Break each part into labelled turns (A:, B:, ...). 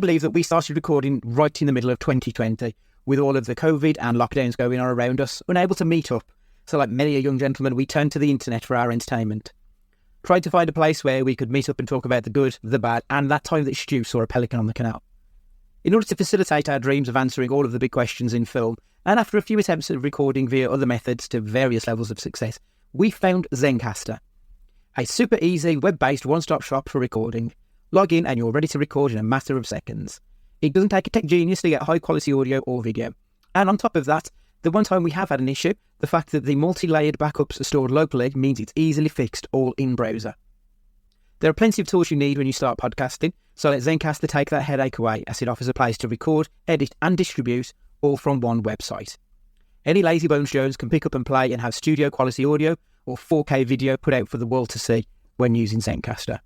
A: believe that we started recording right in the middle of 2020 with all of the COVID and lockdowns going on around us, unable to meet up. So like many a young gentleman, we turned to the internet for our entertainment. Tried to find a place where we could meet up and talk about the good, the bad, and that time that Stu saw a pelican on the canal. In order to facilitate our dreams of answering all of the big questions in film, and after a few attempts at recording via other methods to various levels of success, we found Zencastr, a super easy web-based one-stop shop for recording. Log in and you're ready to record in a matter of seconds. It doesn't take a tech genius to get high-quality audio or video. And on top of that, the one time we have had an issue, the fact that the multi-layered backups are stored locally means it's easily fixed all in browser. There are plenty of tools you need when you start podcasting, so let Zencastr take that headache away as it offers a place to record, edit and distribute all from one website. Any lazy bones Jones can pick up and play and have studio quality audio or 4K video put out for the world to see when using Zencastr.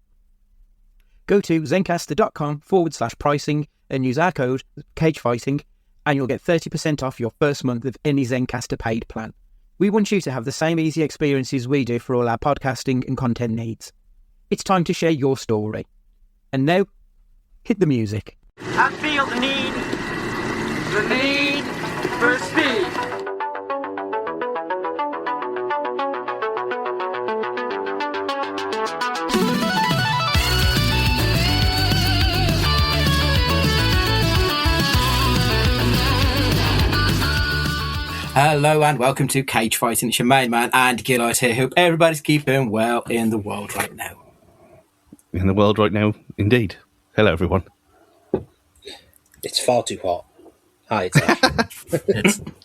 A: Go to zencastr.com/pricing and use our code CAGEFIGHTING and you'll get 30% off your first month of any Zencastr paid plan. We want you to have the same easy experiences we do for all our podcasting and content needs. It's time to share your story. And now, hit the music.
B: I feel the need for speed.
C: Hello and welcome to Cage Fighting. It's your main man and Gillard here. Hope everybody's keeping well in the world right now.
D: In the world right now, indeed. Hello, everyone.
E: It's far too hot. Hi, it's Ash.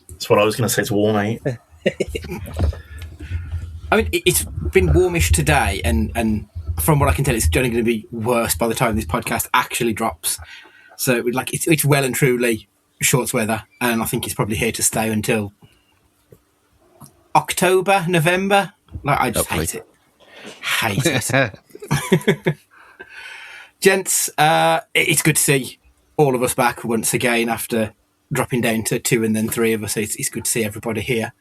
F: That's what I was going to say. It's warm, mate.
C: I mean, it's been warmish today, and from what I can tell, it's only going to be worse by the time this podcast actually drops. So, it's well and truly shorts weather, and I think it's probably here to stay until October, November. I just hate it. Hate it. Gents, it's good to see all of us back once again after dropping down to 2 and then 3 of us. It's good to see everybody here.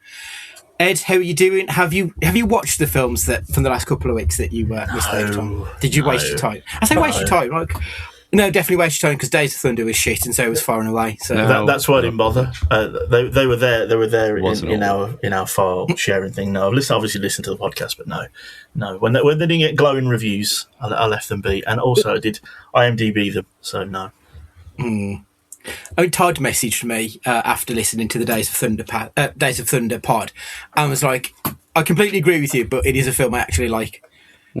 C: Ed, how are you doing? Have you watched the films that from the last couple of weeks that you mistaked on? Did you waste your time? I say waste your time. No, definitely waste your time because Days of Thunder was shit and so was Far and Away. So
F: that's why I didn't bother. They were there. They were there in our file sharing thing. No, I've obviously listened to the podcast, but no. When they didn't get glowing reviews, I left them be, and also I did IMDb them. So no.
C: I mean, Todd messaged me after listening to the Days of Thunder pod, and was like, "I completely agree with you, but it is a film I actually like."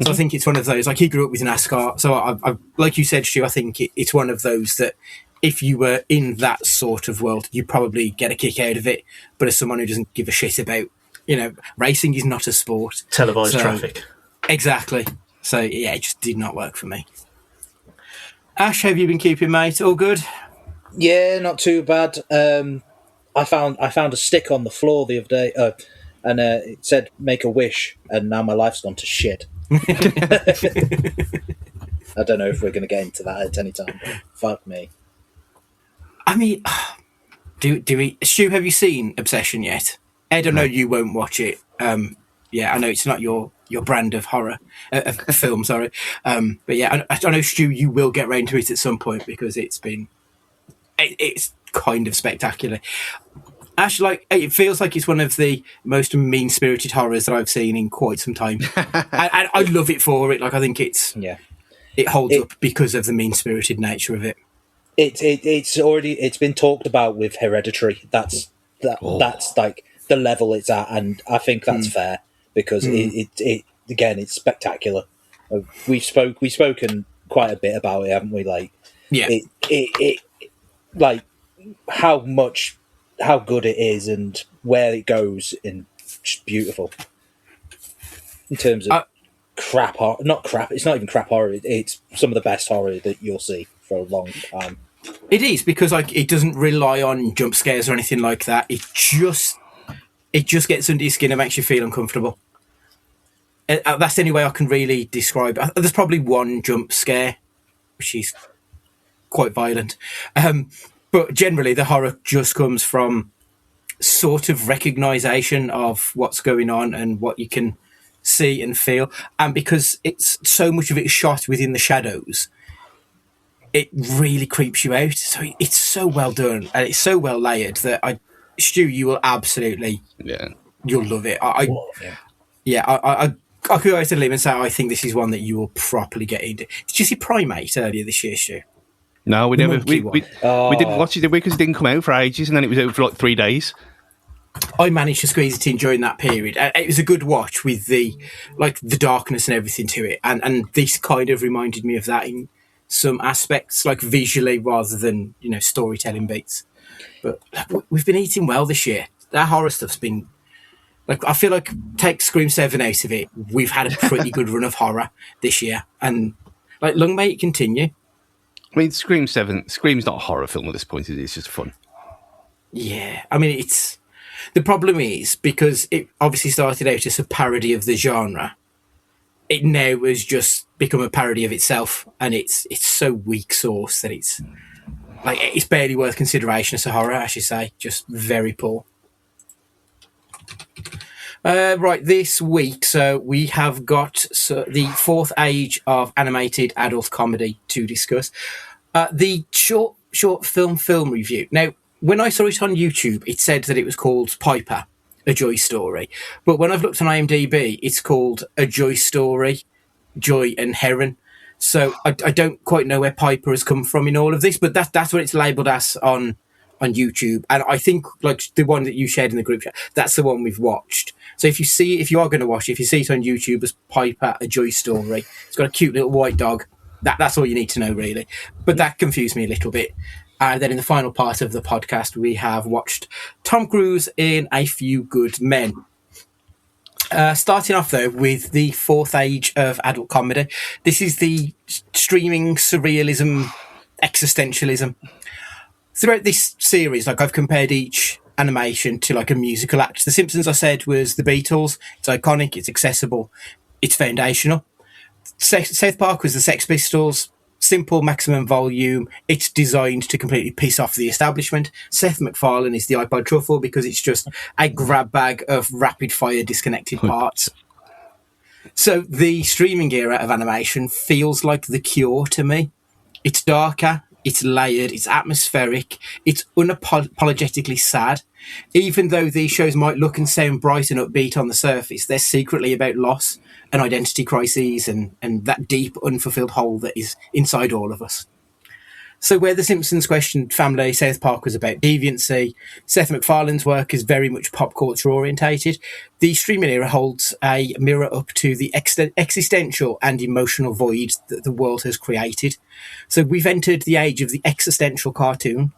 C: So I think it's one of those, he grew up with NASCAR. So I like you said, Stu, I think it's one of those that if you were in that sort of world, you probably get a kick out of it. But as someone who doesn't give a shit about, racing is not a sport.
F: Televised traffic.
C: Exactly. So yeah, it just did not work for me. Ash, how have you been keeping, mate? All good?
E: Yeah, not too bad. I found a stick on the floor the other day, and it said "make a wish," and now my life's gone to shit. I don't know if we're going to get into that at any time, but fuck me.
C: I mean, do we? Stu, have you seen Obsession yet? Ed, I know you won't watch it. Yeah, I know it's not your brand of horror, of film, sorry. But yeah, I know, Stu, you will get round to it at some point because it's kind of spectacular. Ash, it feels like it's one of the most mean-spirited horrors that I've seen in quite some time. and I love it for it. I think it holds up because of the mean-spirited nature of it.
E: It's been talked about with Hereditary. That's like the level it's at, and I think that's fair because it's spectacular. We've spoken quite a bit about it, haven't we? How good it is and where it goes, in just beautiful. In terms of crap horror, not crap. It's not even crap horror. It's some of the best horror that you'll see for a long time.
C: It is because it doesn't rely on jump scares or anything like that. It just gets under your skin and makes you feel uncomfortable. That's the only way I can really describe it. There's probably one jump scare, which is quite violent. But generally, the horror just comes from sort of recognition of what's going on and what you can see and feel. And because so much of it is shot within the shadows, it really creeps you out. So it's so well done and it's so well layered that Stu, you will absolutely, you'll love it. I could go out to the limb and say I think this is one that you will properly get into. Did you see Primate earlier this year, Stu?
D: No, we never. We didn't watch it, did we? Because it didn't come out for ages, and then it was out for like 3 days.
C: I managed to squeeze it in during that period. It was a good watch with the darkness and everything to it, and this kind of reminded me of that in some aspects, like visually rather than storytelling beats. But we've been eating well this year. That horror stuff's been like, I feel like take Scream 7 out of it, we've had a pretty good run of horror this year, and like long may it continue.
D: I mean, Scream's not a horror film at this point, is it? It's just fun.
C: Yeah, I mean, the problem is, because it obviously started out as a parody of the genre, it now has just become a parody of itself, and it's so weak sauce that it's barely worth consideration as a horror, I should say. Just very poor. Right, this week, so we have got the fourth age of animated adult comedy to discuss. The short film review. Now, when I saw it on YouTube, it said that it was called Piper, A Joy Story. But when I've looked on IMDb, it's called A Joy Story, Joy and Heron. So I don't quite know where Piper has come from in all of this, but that's what it's labelled as on YouTube. And I think, like the one that you shared in the group chat, that's the one we've watched. So if you are going to watch it, if you see it on YouTube as Piper, A Joy Story, it's got a cute little white dog. That's all you need to know, really. But that confused me a little bit. And then in the final part of the podcast, we have watched Tom Cruise in A Few Good Men. Starting off, though, with the fourth age of adult comedy. This is the streaming surrealism, existentialism. Throughout this series, like, I've compared each animation to like a musical act. The Simpsons, I said, was the Beatles. It's iconic, it's accessible, it's foundational. South Park was the Sex Pistols. Simple, maximum volume. It's designed to completely piss off the establishment. Seth MacFarlane is the iPod Truffle because it's just a grab bag of rapid-fire disconnected parts. So the streaming era of animation feels like The Cure to me. It's darker, it's layered, it's atmospheric, it's unapologetically sad. Even though these shows might look and sound bright and upbeat on the surface, they're secretly about loss and identity crises and that deep, unfulfilled hole that is inside all of us. So where The Simpsons questioned family, South Park was about deviancy. Seth MacFarlane's work is very much pop culture orientated. The streaming era holds a mirror up to the existential and emotional void that the world has created. So we've entered the age of the existential cartoon.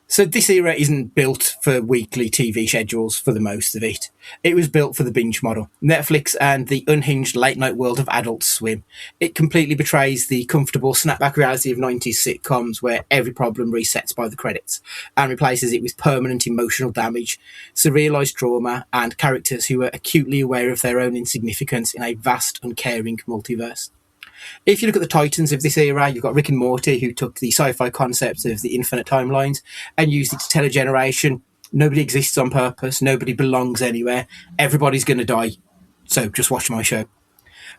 C: So this era isn't built for weekly TV schedules for the most of it. It was built for the binge model. Netflix and the unhinged late-night world of Adult Swim. It completely betrays the comfortable snapback reality of 90s sitcoms where every problem resets by the credits and replaces it with permanent emotional damage, surrealised trauma, and characters who are acutely aware of their own insignificance in a vast, uncaring multiverse. If you look at the titans of this era, you've got Rick and Morty, who took the sci-fi concept of the infinite timelines and used it to tell a generation, nobody exists on purpose, nobody belongs anywhere, everybody's going to die, so just watch my show.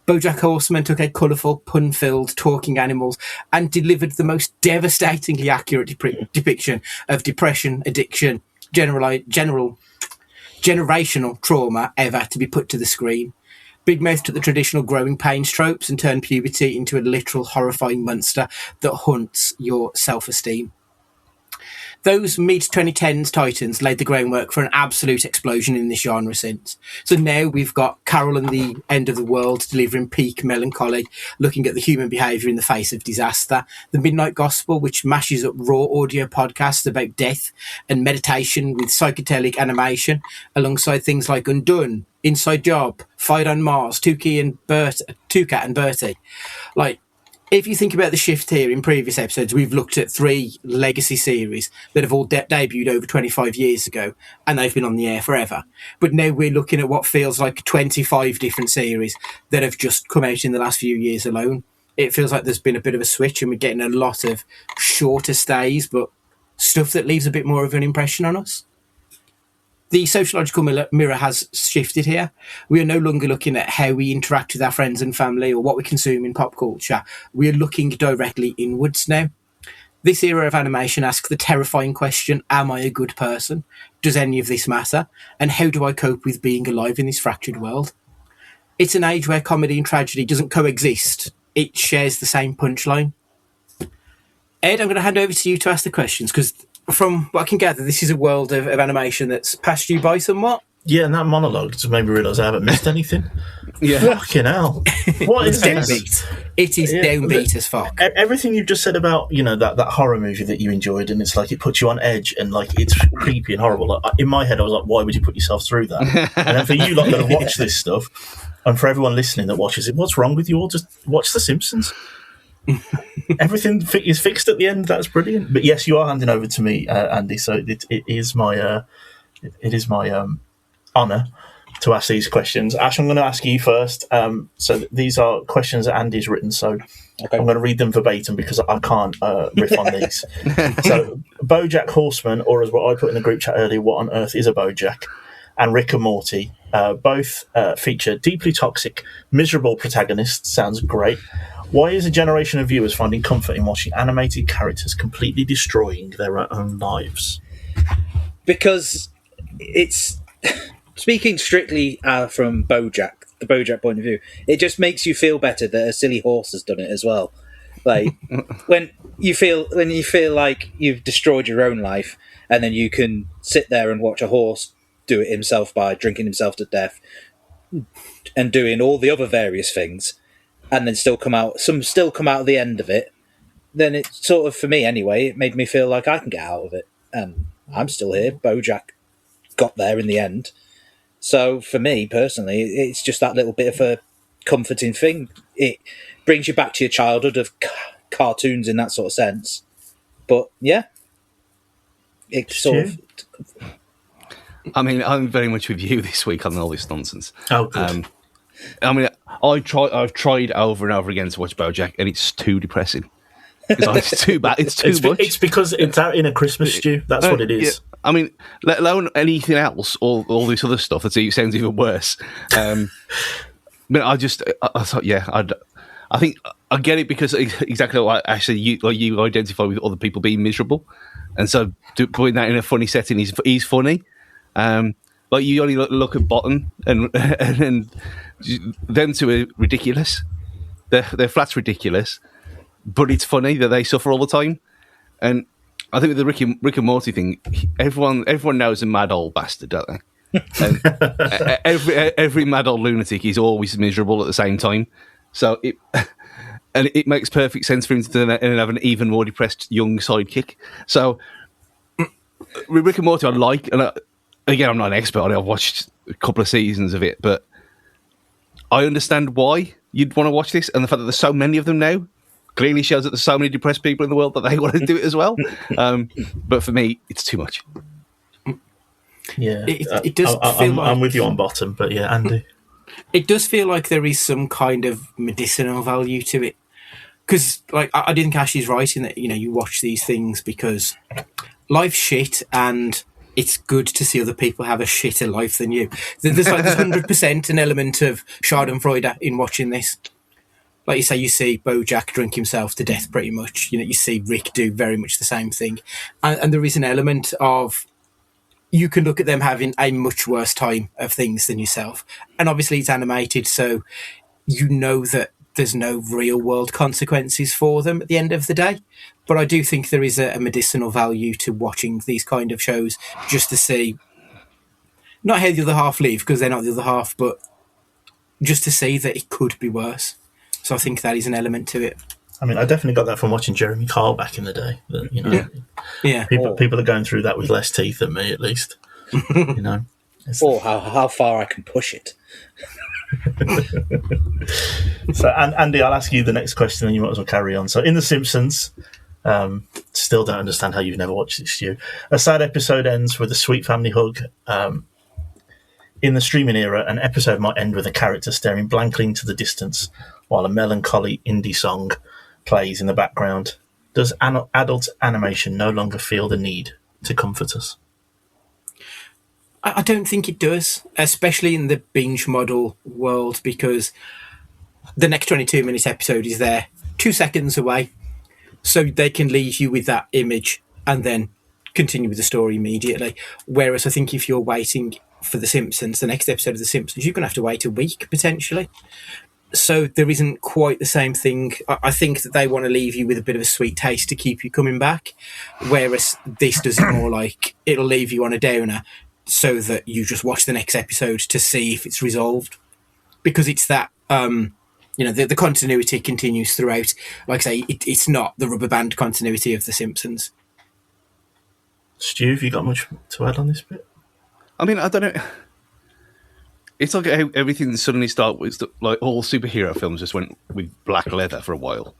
C: BoJack Horseman took a colourful, pun-filled talking animals and delivered the most devastatingly accurate depiction of depression, addiction, generational trauma ever to be put to the screen. Big Mouth took the traditional growing pains tropes and turned puberty into a literal horrifying monster that haunts your self-esteem. Those mid-2010s titans laid the groundwork for an absolute explosion in this genre since. So now we've got Carol and the End of the World delivering peak melancholy, looking at the human behaviour in the face of disaster. The Midnight Gospel, which mashes up raw audio podcasts about death and meditation with psychedelic animation, alongside things like Undone, Inside Job, Fight on Mars, Tucat and Bertie. Like, if you think about the shift here, in previous episodes, we've looked at 3 legacy series that have all debuted over 25 years ago, and they've been on the air forever. But now we're looking at what feels like 25 different series that have just come out in the last few years alone. It feels like there's been a bit of a switch, and we're getting a lot of shorter stays, but stuff that leaves a bit more of an impression on us. the sociological mirror has shifted here. We are no longer looking at how we interact with our friends and family or what we consume in pop culture. We are looking directly inwards now. This era of animation asks the terrifying question, am I a good person? Does any of this matter? And how do I cope with being alive in this fractured world? It's an age where comedy and tragedy doesn't coexist. It shares the same punchline. Ed, I'm going to hand over to you to ask the questions, because from what I can gather, this is a world of animation that's passed you by somewhat.
F: Yeah, and that monologue just made me realise I haven't missed anything.
D: Yeah.
F: Fucking hell. What is this?
C: Downbeat. It is downbeat as fuck.
F: Everything you've just said about, that horror movie that you enjoyed, and it's like it puts you on edge and like it's creepy and horrible. Like, in my head, I was like, why would you put yourself through that? And then for you lot that have watched this stuff, and for everyone listening that watches it, what's wrong with you all? Just watch The Simpsons. Everything is fixed at the end. That's brilliant. But yes, you are handing over to me, Andy. So it is my honour to ask these questions. Ash, I'm going to ask you first. So these are questions that Andy's written. So okay. I'm going to read them verbatim because I can't riff on these. So BoJack Horseman, or as what I put in the group chat earlier, what on earth is a BoJack? And Rick and Morty, both feature deeply toxic, miserable protagonists. Sounds great. Why is a generation of viewers finding comfort in watching animated characters completely destroying their own lives?
E: Because it's, speaking strictly from the BoJack point of view, it just makes you feel better that a silly horse has done it as well. Like when you feel like you've destroyed your own life, and then you can sit there and watch a horse do it himself by drinking himself to death and doing all the other various things, and then still come out at the end of it, then it sort of, for me anyway, it made me feel like I can get out of it. And I'm still here. BoJack got there in the end. So for me personally, it's just that little bit of a comforting thing. It brings you back to your childhood of cartoons in that sort of sense. But yeah, it sort of...
D: I mean, I'm very much with you this week on all this nonsense.
F: Oh, good.
D: I mean, I've tried over and over again to watch BoJack, and it's too depressing. It's too bad. It's too much.
F: It's because it's out in a Christmas stew. That's what it is. Yeah,
D: I mean, let alone anything else, all this other stuff that sounds even worse. But I thought, I think I get it because exactly like actually you identify with other people being miserable, and so putting that in a funny setting is funny. Like you only look at Bottom and them two are ridiculous. Their flat's ridiculous, but it's funny that they suffer all the time. And I think with the Rick and Morty thing, everyone knows a mad old bastard, don't they? And every mad old lunatic is always miserable at the same time. So it makes perfect sense for him to have an even more depressed young sidekick. So Rick and Morty I like, and again, I'm not an expert on it. I've watched a couple of seasons of it, but I understand why you'd want to watch this, and the fact that there's so many of them now clearly shows that there's so many depressed people in the world that they want to do it as well. But for me, it's too much.
F: Yeah,
C: it does feel like...
F: I'm with you on Bottom, but yeah, Andy.
C: It does feel like there is some kind of medicinal value to it. Because like, I do think Ashley's right in that, you watch these things because life's shit and it's good to see other people have a shitter life than you. There's 100% an element of Schadenfreude in watching this. Like you say, you see BoJack drink himself to death pretty much. You see Rick do very much the same thing. And there is an element of, you can look at them having a much worse time of things than yourself. And obviously it's animated, so you know that there's no real world consequences for them at the end of the day. But I do think there is a medicinal value to watching these kind of shows just to see, not how the other half live, because they're not the other half, but just to see that it could be worse. So I think that is an element to it.
F: I mean, I definitely got that from watching Jeremy Kyle back in the day. That,
C: yeah.
F: People are going through that with less teeth than me, at least.
E: Or how far I can push it.
F: So, Andy, I'll ask you the next question, and you might as well carry on. So, in The Simpsons, still don't understand how you've never watched this, Stu. A sad episode ends with a sweet family hug. In the streaming era, an episode might end with a character staring blankly into the distance while a melancholy indie song plays in the background. Does adult animation no longer feel the need to comfort us?
C: I don't think it does, especially in the binge model world, because the next 22-minute episode is there 2 seconds away, so they can leave you with that image and then continue with the story immediately. Whereas I think if you're waiting for The Simpsons, the next episode of The Simpsons, you're going to have to wait a week potentially. So there isn't quite the same thing. I think that they want to leave you with a bit of a sweet taste to keep you coming back, whereas this does it more like it'll leave you on a downer so that you just watch the next episode to see if it's resolved, because it's that the continuity continues throughout. Like I say, it's not the rubber band continuity of The Simpsons.
F: Stu, have you got much to add on this bit?
D: I mean, I don't know. It's like how everything suddenly started with, like, all superhero films just went with black leather for a while.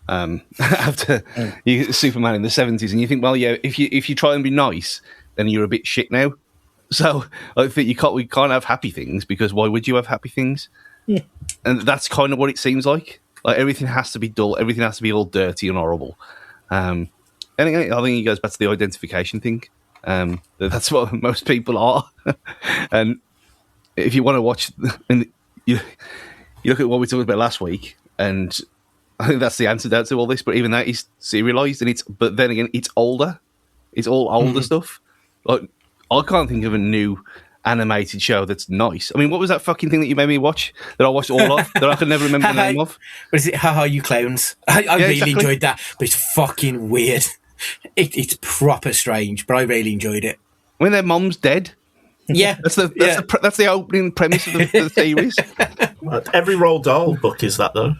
D: After you get Superman in the 70s, and you think, well, yeah, if you try and be nice, then you're a bit shit now. So I think we can't have happy things, because why would you have happy things? Yeah. And that's kind of what it seems like. Like, everything has to be dull, everything has to be all dirty and horrible. And again, I think it goes back to the identification thing. That's what most people are. And if you want to watch, and you look at what we talked about last week, and I think that's the antidote to all this. But even that is serialized, and but then again, it's older. It's all older stuff. Like, I can't think of a new animated show that's nice. I mean, what was that fucking thing that you made me watch that I watched all of that I can never remember the name of?
C: What is it? Haha, you clowns! I really exactly. Enjoyed that, but it's fucking weird. It's proper strange, but I really enjoyed it.
D: When their mom's dead.
C: Yeah,
D: that's the opening premise of the series.
F: Every Roald Dahl book is that, though.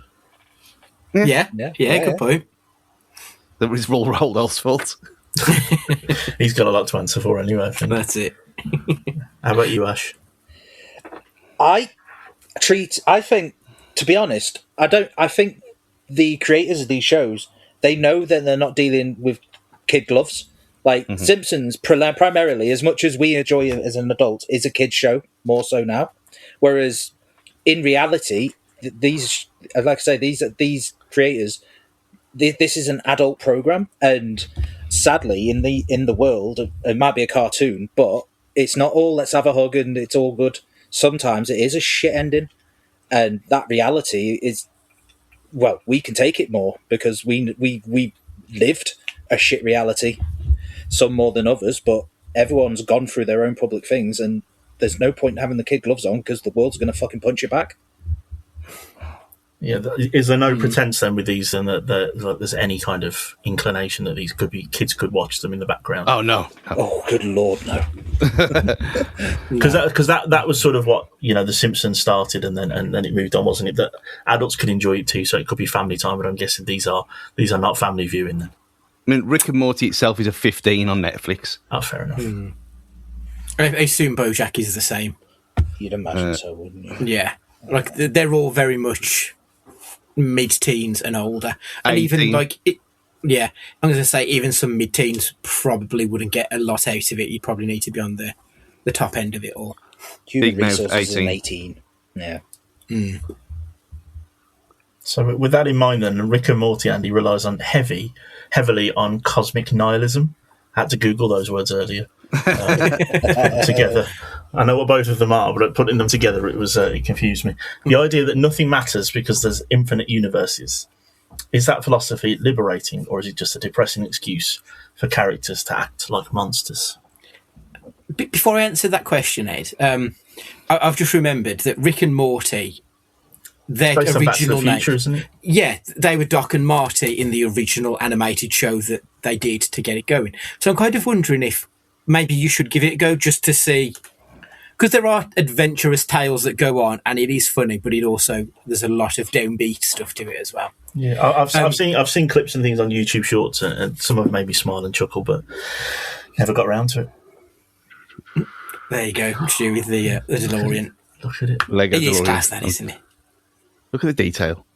C: Yeah, good point.
D: That was Roald Dahl's fault.
F: He's got a lot to answer for anyway, I think.
C: That's it.
F: How about you, Ash?
E: I think, to be honest, I think the creators of these shows, they know that they're not dealing with kid gloves. Like, Simpsons, primarily, as much as we enjoy it as an adult, is a kid's show, more so now. Whereas, in reality, these, like I say, these creators, this is an adult program, and sadly, in the world, it might be a cartoon, but it's not all let's have a hug and it's all good. Sometimes it is a shit ending, and that reality is, well, we can take it more because we lived a shit reality. Some more than others, but everyone's gone through their own public things, and there's no point in having the kid gloves on because the world's going to fucking punch you back.
F: Yeah, is there no pretense then with these, and that there's any kind of inclination that these kids could watch them in the background?
D: Oh no!
E: Oh, good lord, no!
F: Because that was sort of what The Simpsons started, and then it moved on, wasn't it? That adults could enjoy it too, so it could be family time. But I'm guessing these are not family viewing then.
D: I mean, Rick and Morty itself is a 15 on Netflix.
F: Oh, fair enough.
C: I assume BoJack is the same.
E: You'd imagine so, wouldn't you?
C: Yeah. Like, they're all very much mid-teens and older. And
D: 18.
C: even, like, I'm going to say even some mid-teens probably wouldn't get a lot out of it. You probably need to be on the top end of it all.
E: Human
D: Big mouth,
E: resources
D: 18.
E: in 18. Yeah.
F: So with that in mind then, Rick and Morty, Andy, relies on heavily on cosmic nihilism. I had to Google those words earlier. Together. I know what both of them are, but putting them together, it confused me. The idea that nothing matters because there's infinite universes. Is that philosophy liberating, or is it just a depressing excuse for characters to act like monsters?
C: Before I answer that question, Ed, I've just remembered that Rick and Morty, their
F: original
C: name,
F: Back to the Future, isn't it?
C: Yeah, they were Doc and Marty in the original animated show that they did to get it going. So I'm kind of wondering if maybe you should give it a go just to see, because there are adventurous tales that go on, and it is funny, but there's a lot of downbeat stuff to it as well.
F: Yeah, I've seen clips and things on YouTube Shorts, and some of them made me smile and chuckle, but never got around to it.
C: There you go, Stu, with the DeLorean.
F: Look at it.
D: Lego
C: It is
D: DeLorean.
C: class, that, isn't it?
D: Look at the detail.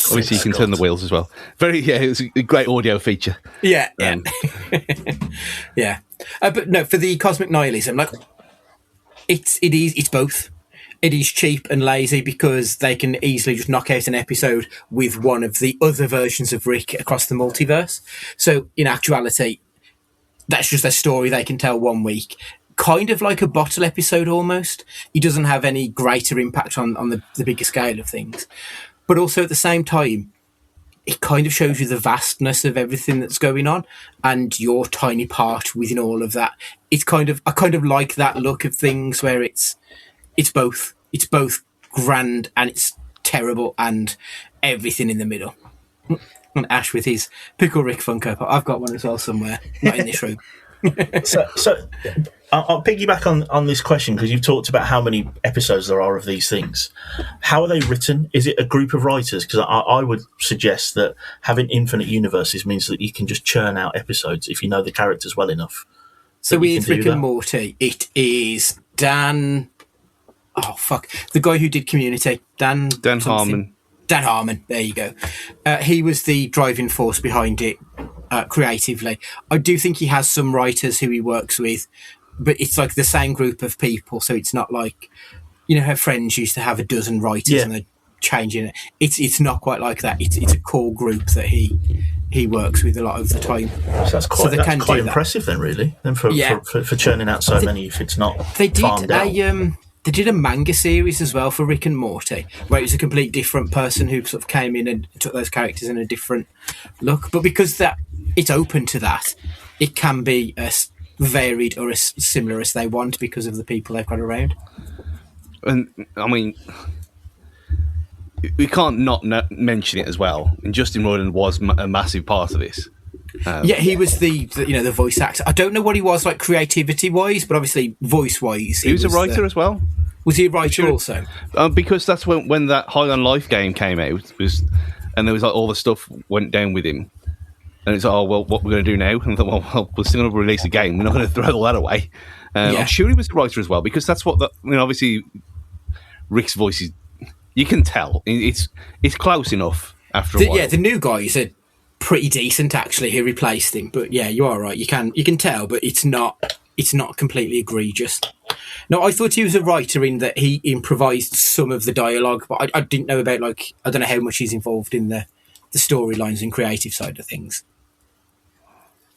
D: Obviously, you can turn the wheels as well. It's a great audio feature.
C: Yeah. Yeah. But no, for the cosmic nihilism, like, it's both. It is cheap and lazy because they can easily just knock out an episode with one of the other versions of Rick across the multiverse. So in actuality, that's just a story they can tell one week. Kind of like a bottle episode almost. He doesn't have any greater impact on the bigger scale of things. But also at the same time, it kind of shows you the vastness of everything that's going on and your tiny part within all of that. I kind of like that look of things where it's both grand and it's terrible and everything in the middle. And Ash with his Pickle Rick Funko Pop. I've got one as well somewhere, not in this room.
F: So I'll piggyback on this question because you've talked about how many episodes there are of these things. How are they written? Is it a group of writers? Because I would suggest that having infinite universes means that you can just churn out episodes if you know the characters well enough.
C: So with Rick and Morty, it is Dan... Oh, fuck. The guy who did Community. Dan Harmon. Dan Harmon, there you go. He was the driving force behind it creatively. I do think he has some writers who he works with, but it's like the same group of people, so it's not like, you know how Friends used to have a dozen writers and they're changing it. It's not quite like that. It's a core group that he works with a lot of the time.
F: So that's quite impressive then, really, then for churning out so many if it's not farmed out.
C: They did a manga series as well for Rick and Morty, where it was a complete different person who sort of came in and took those characters in a different look. But because it's open to that, it can be as varied or as similar as they want because of the people they've got around.
D: And, I mean, we can't not mention it as well. And Justin Roiland was a massive part of this.
C: He was the voice actor. I don't know what he was like creativity wise, but obviously voice wise,
D: he was a writer as well.
C: Was he a writer also?
D: Because that's when that High on Life game came out, and there was like all the stuff went down with him, and it's like, oh well, what we're going to do now? And I thought, well, we're still going to release a game. We're not going to throw all that away. I'm sure he was a writer as well, because that's what obviously Rick's voice is. You can tell it's close enough after a while. Yeah,
C: the new guys are pretty decent actually who replaced him, but yeah, you are right, you can tell, but it's not completely egregious. No, I thought he was a writer in that he improvised some of the dialogue, but I didn't know about, like, I don't know how much he's involved in the storylines and creative side of things.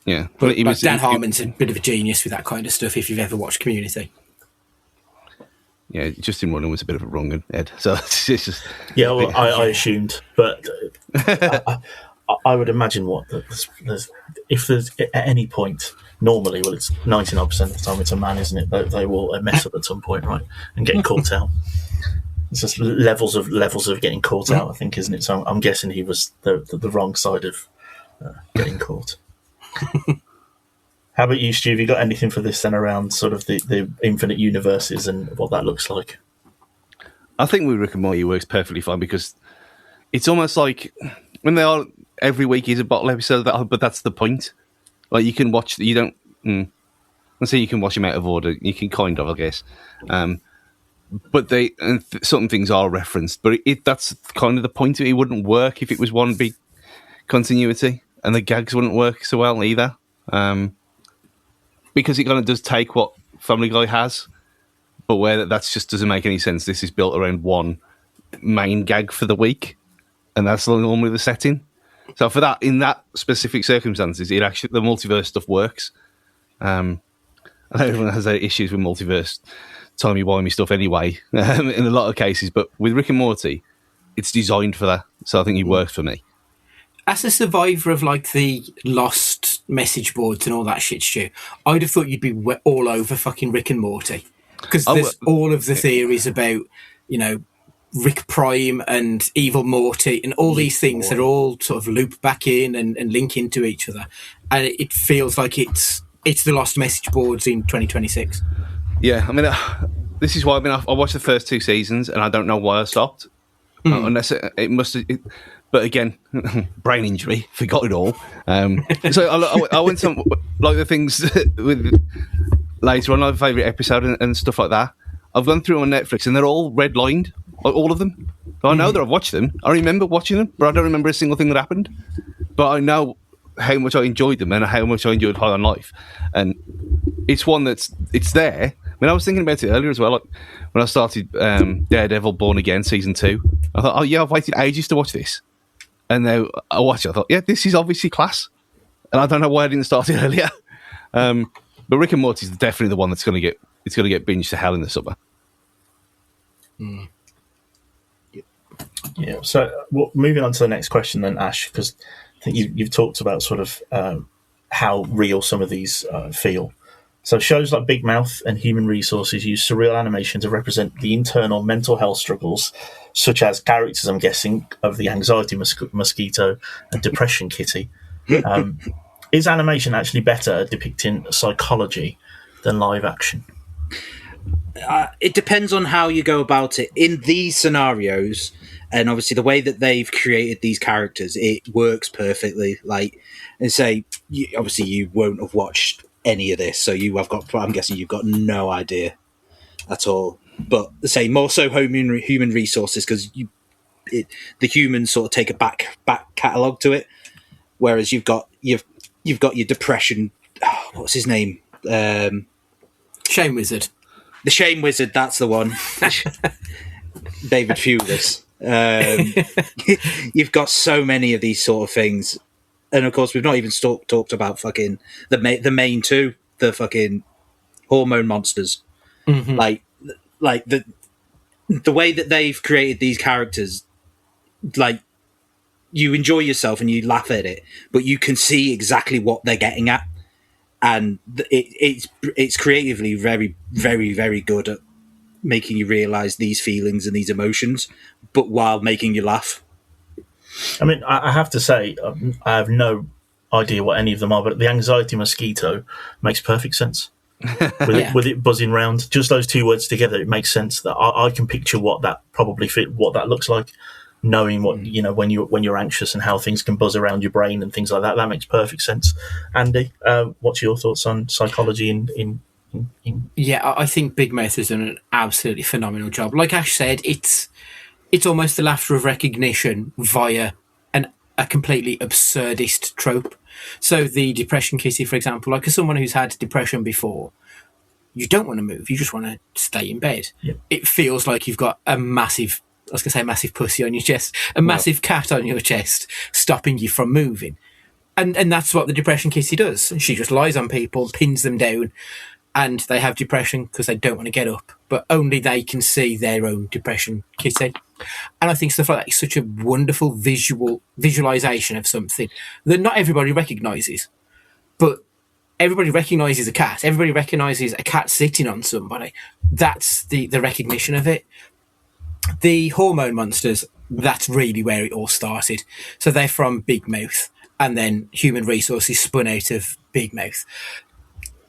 D: Yeah,
C: but Dan Harmon's a bit of a genius with that kind of stuff if you've ever watched Community.
D: Yeah, Justin Roiland was a bit of a wrong one, Ed. So it's just
F: I assumed, but I would imagine if there's at any point, normally, well, it's 99% of the time it's a man, isn't it? They will mess up at some point, right, and get caught out. It's just levels of getting caught out, I think, isn't it? So I'm guessing he was the wrong side of getting caught. How about you, Stu? Have you got anything for this then around sort of the infinite universes and what that looks like?
D: I think with Rick and Morty works perfectly fine because it's almost like when they are every week is a bottle episode, but that's the point. Like you can watch, you don't. Let's say you can watch them out of order. You can kind of, I guess. But certain things are referenced, but that's kind of the point of it. It wouldn't work if it was one big continuity, and the gags wouldn't work so well either. Because it kind of does take what Family Guy has, but where that's just doesn't make any sense. This is built around one main gag for the week, and that's normally the setting. So for that, in that specific circumstances, the multiverse stuff works. I know everyone has their issues with multiverse timey-wimey stuff anyway, in a lot of cases, but with Rick and Morty, it's designed for that, so I think it works for me.
C: As a survivor of, like, the lost message boards and all that shit, Stu, I'd have thought you'd be all over fucking Rick and Morty. Because there's all of the theories about, Rick Prime and Evil Morty and all these things that are all sort of loop back in and link into each other. And it feels like it's the lost message boards in 2026.
D: Yeah, I mean, this is why I watched the first 2 seasons and I don't know why I stopped. Unless it must have... But again, brain injury, forgot it all. So I went some, like the things with later on, my favourite episode and stuff like that. I've gone through on Netflix and they're all redlined, like all of them. So I know that I've watched them. I remember watching them, but I don't remember a single thing that happened. But I know how much I enjoyed them and how much I enjoyed High on Life. And it's one it's there. I mean, I was thinking about it earlier as well. Like when I started Daredevil Born Again season 2, I thought, I've waited ages to watch this. And now I watched it, I thought, yeah, this is obviously class. And I don't know why I didn't start it earlier. But Rick and Morty is definitely the one that's going to get binged to hell in the summer.
F: Yeah. So, moving on to the next question then, Ash, because I think you've talked about sort of how real some of these feel. So shows like Big Mouth and Human Resources use surreal animation to represent the internal mental health struggles, such as characters, I'm guessing, of the anxiety mosquito and depression kitty. Is animation actually better at depicting psychology than live action?
E: It depends on how you go about it. In these scenarios, and obviously the way that they've created these characters, it works perfectly. Like, and say, obviously you won't have watched any of this, so I'm guessing you've got no idea at all. But say more so human resources, because the humans sort of take a back catalogue to it, whereas you've got your depression. Oh, what's his name?
C: Shame Wizard.
E: The Shame Wizard. That's the one. David Thewlis. You've got so many of these sort of things. And of course, we've not even talked about fucking the main two, the fucking hormone monsters. Mm-hmm. Like the way that they've created these characters, like you enjoy yourself and you laugh at it, but you can see exactly what they're getting at, and it's creatively very, very, very good at making you realize these feelings and these emotions, but while making you laugh.
F: I mean, I have to say, I have no idea what any of them are, but the anxiety mosquito makes perfect sense. With it buzzing round, just those two words together, it makes sense that I can picture what that looks like, knowing what, when you're anxious and how things can buzz around your brain and things like that. That makes perfect sense. Andy, what's your thoughts on psychology in
C: Yeah, I think Big Mouth has done an absolutely phenomenal job. Like Ash said, it's almost the laughter of recognition via a completely absurdist trope. So the depression kitty, for example, like as someone who's had depression before, you don't want to move. You just want to stay in bed. Yep. It feels like you've got a massive pussy on your chest, massive cat on your chest, stopping you from moving. And that's what the depression kitty does. She just lies on people, pins them down, and they have depression because they don't want to get up, but only they can see their own depression kitty. And I think stuff like that is such a wonderful visualization of something that not everybody recognises. But everybody recognises a cat. Everybody recognises a cat sitting on somebody. That's the recognition of it. The hormone monsters, that's really where it all started. So they're from Big Mouth, and then Human Resources spun out of Big Mouth.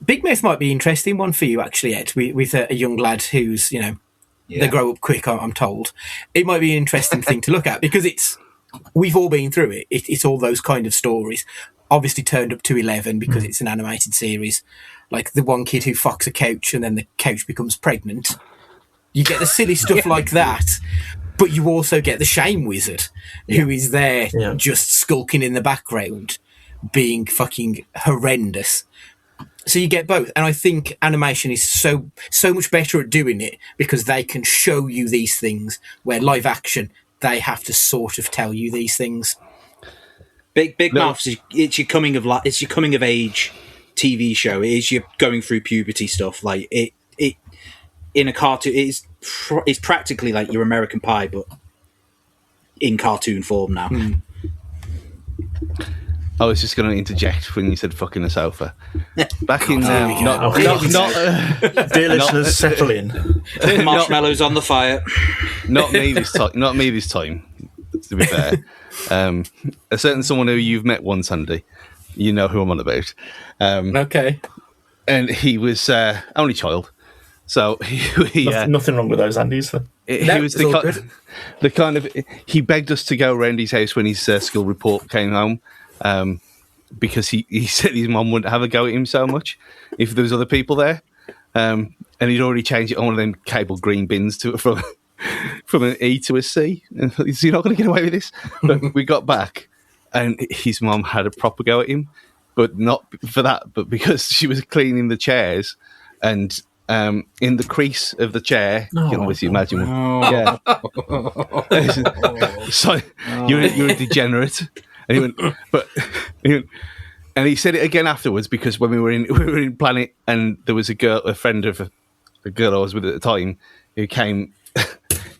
C: Big Mouth might be an interesting one for you, actually, Ed, with a young lad who's, they grow up quick, I'm told. It might be an interesting thing to look at, because we've all been through it. It's all those kind of stories, obviously turned up to 11 because it's an animated series. Like the one kid who fucks a couch and then the couch becomes pregnant. You get the silly stuff like that, but you also get the Shame Wizard, who is there just skulking in the background, being fucking horrendous. So you get both, and I think animation is so much better at doing it because they can show you these things, where live action, they have to sort of tell you these things.
E: Big Mouth, it's your coming of age TV show. It is your going through puberty stuff. Like it in a cartoon, it's practically like your American Pie, but in cartoon form now.
D: I was just going to interject when you said "fucking a sofa." Back in
F: dear listeners, settle in.
E: Marshmallows on the fire.
D: Not me this time. Not me this time. To be fair, a certain someone who you've met once, Andy. You know who I'm on about.
C: Okay.
D: And he was only child, so
F: nothing wrong with those Andys.
D: He was the kind of he begged us to go around his house when his school report came home. Because he said his mum wouldn't have a go at him so much if there was other people there, and he'd already changed it on one of them cable green bins from an E to a C. And is he not going to get away with this? But we got back, and his mum had a proper go at him, but not for that, but because she was cleaning the chairs, and in the crease of the chair, you can obviously imagine. Yeah. So you're a degenerate. And he went, And he said it again afterwards because when we were in Planet, and there was a friend of a girl I was with at the time, who came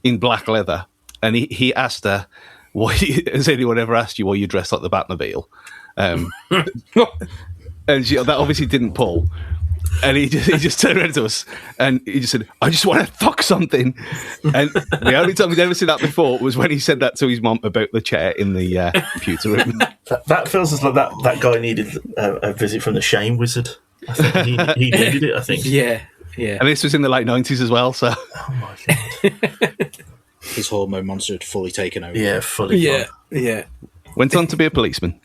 D: in black leather, and he asked her, "Why has anyone ever asked you why you dressed like the Batmobile?" And that obviously didn't pull. And he just turned around to us and he just said, "I just want to fuck something." And the only time we'd ever seen that before was when he said that to his mum about the chair in the computer room.
F: That feels as like that guy needed a visit from the shame wizard. I think he needed it, I think.
C: Yeah.
D: And this was in the late 90s as well, so...
F: Oh, my God.
E: His hormone monster had fully taken over.
F: Yeah, fully.
C: Yeah.
D: Went on to be a policeman.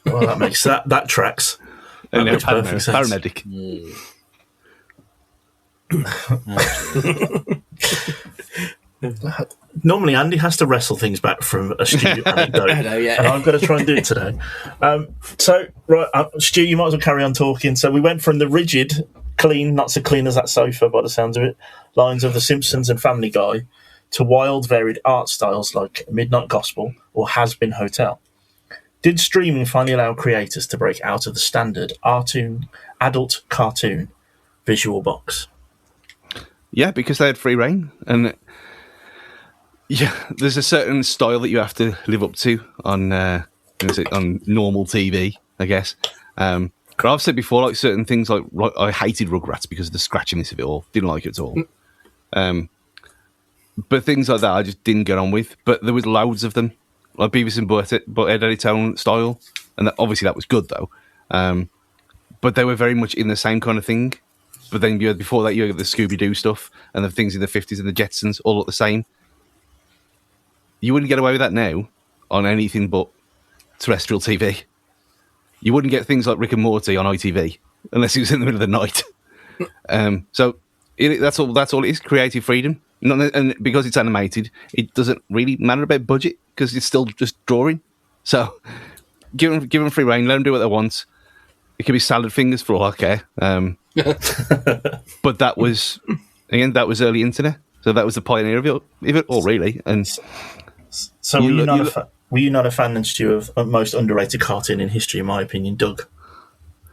F: Well, that makes that tracks.
D: And now
F: makes perfect sense.
D: paramedic.
F: Normally, Andy has to wrestle things back from a Stu anecdote,
C: I know, yeah.
F: and I'm going to try and do it today. Stu, you might as well carry on talking. So we went from the rigid, clean, not so clean as that sofa by the sounds of it, lines of The Simpsons and Family Guy, to wild, varied art styles like Midnight Gospel or Has Been Hotel. Did streaming finally allow creators to break out of the standard adult cartoon visual box?
D: Yeah, because they had free reign. And yeah, there's a certain style that you have to live up to on normal TV, I guess. But I've said before, like certain things, like I hated Rugrats because of the scratchiness of it all. Didn't like it at all. But things like that I just didn't get on with. But there was loads of them, like Beavis and Butthead Editown style. And obviously that was good, though. But they were very much in the same kind of thing. But then before that, you had the Scooby-Doo stuff and the things in the 50s and the Jetsons all look the same. You wouldn't get away with that now on anything but terrestrial TV. You wouldn't get things like Rick and Morty on ITV unless it was in the middle of the night. So that's all it is, creative freedom. And because it's animated, it doesn't really matter about budget because it's still just drawing. So give them free reign, let them do what they want. It could be salad fingers for all I care. But that was early internet. So that was the pioneer of it all, really. And
F: so were you not a fan, then, Stu, of most underrated cartoon in history, in my opinion, Doug?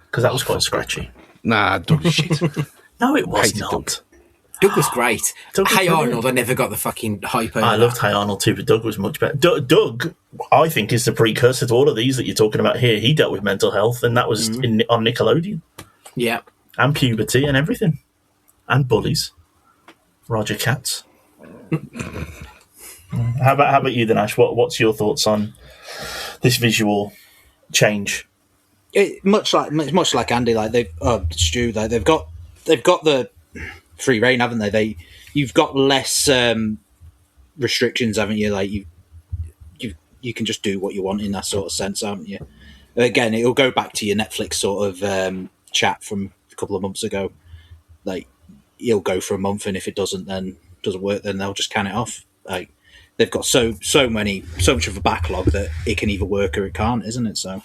F: Because that was quite scratchy.
D: Nah, Doug is shit.
F: No, it was
D: Hated
F: not.
C: Doug was great.
F: Doug was
C: Hey
F: brilliant.
C: Arnold, I never got the fucking hype over
F: I loved Hey Arnold too, but Doug was much better. Doug, I think, is the precursor to all of these that you're talking about here. He dealt with mental health, and that was on Nickelodeon.
C: Yeah.
F: And puberty and everything. And bullies. Roger Katz. How about you then, Ash? What's your thoughts on this visual change?
E: Much like Andy, like Stu, like they've got the free reign, haven't they? You've got less restrictions, haven't you? Like you can just do what you want in that sort of sense, haven't you? Again, it'll go back to your Netflix sort of chat from a couple of months ago. Like you'll go for a month, and if it doesn't work, then they'll just can it off. Like they've got so much of a backlog that it can either work or it can't, isn't it? So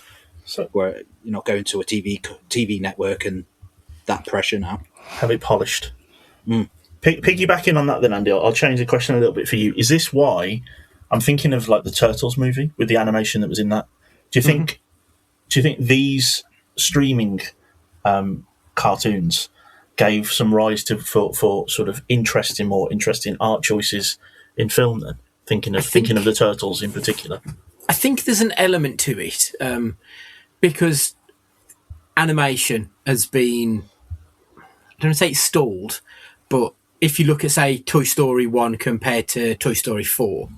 E: where you're not going to a TV network and that pressure now.
F: Have it polished. Piggybacking on that then, Andy, I'll change the question a little bit for you. Is this why I'm thinking of like the Turtles movie with the animation that was in that? Do you think these streaming cartoons gave some rise for sort of more interesting art choices in film then? Thinking of the Turtles in particular.
C: I think there's an element to it because animation has been, I don't want to say it's stalled, but if you look at, say, Toy Story 1 compared to Toy Story 4,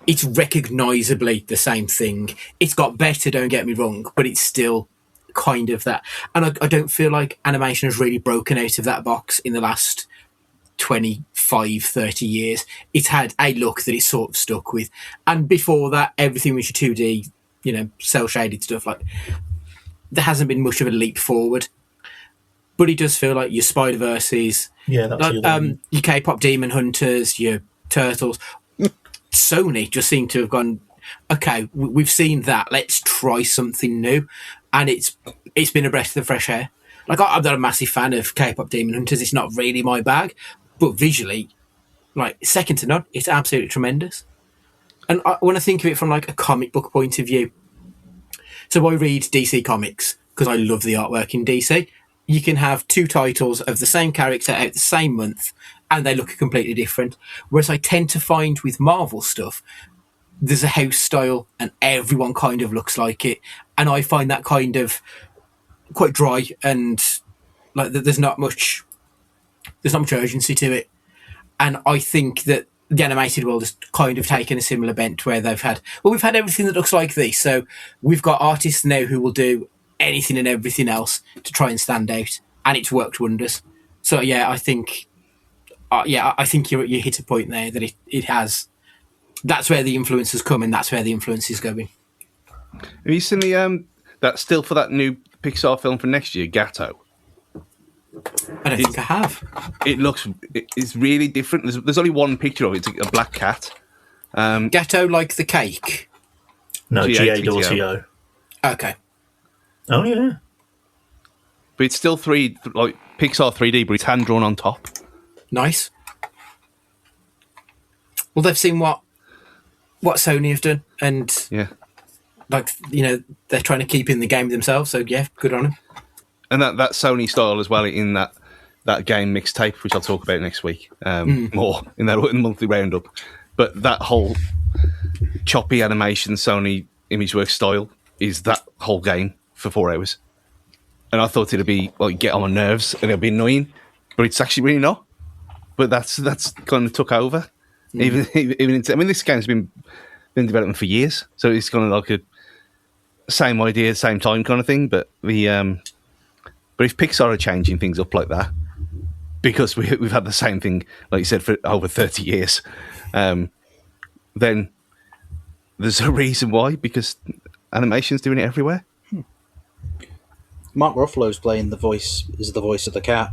C: it's recognisably the same thing. It's got better, don't get me wrong, but it's still kind of that. And I don't feel like animation has really broken out of that box in the last 25, 30 years. It's had a look that it's sort of stuck with. And before that, everything was your 2D, cel-shaded stuff. Like, there hasn't been much of a leap forward. But it does feel like your Spider-Verses, your K-pop Demon Hunters, your Turtles. Sony just seem to have gone, okay, we've seen that, let's try something new. And it's been a breath of fresh air. Like, I'm not a massive fan of K-pop Demon Hunters. It's not really my bag. But visually, like, second to none, it's absolutely tremendous. And when I think of it from, like, a comic book point of view, So I read DC Comics because I love the artwork in DC. You can have 2 titles of the same character out the same month and they look completely different. Whereas I tend to find with Marvel stuff, there's a house style and everyone kind of looks like it. And I find that kind of quite dry and like there's not much urgency to it. And I think that the animated world has kind of taken a similar bent where we've had everything that looks like this. So we've got artists now who will do anything and everything else to try and stand out. And it's worked wonders. So yeah, I think you hit a point there that it has. That's where the influence has come and that's where the influence is going.
D: Have you seen that still for that new Pixar film for next year, Gatto?
C: I don't think I have.
D: It's really different. There's only one picture of it. It's a black cat.
C: Gatto like the cake?
F: No, G-A-T-T-O.
C: Okay.
F: Oh, yeah.
D: But it's still Pixar 3D, but it's hand-drawn on top.
C: Nice. Well, they've seen what Sony have done, and they're trying to keep in the game themselves. So yeah, good on them.
D: And that Sony style as well in that game mixtape, which I'll talk about next week, more in that monthly roundup. But that whole choppy animation Sony ImageWorks style is that whole game for 4 hours. And I thought it'd be get on my nerves and it'll be annoying, but it's actually really not. But that's kind of took over. Even this game's been in development for years, so it's kind of like a same idea, same time kind of thing. But but if Pixar are changing things up like that, because we've had the same thing, like you said, for over 30 years, then there's a reason why, because animation's doing it everywhere.
E: Mark Ruffalo's playing the voice of the cat.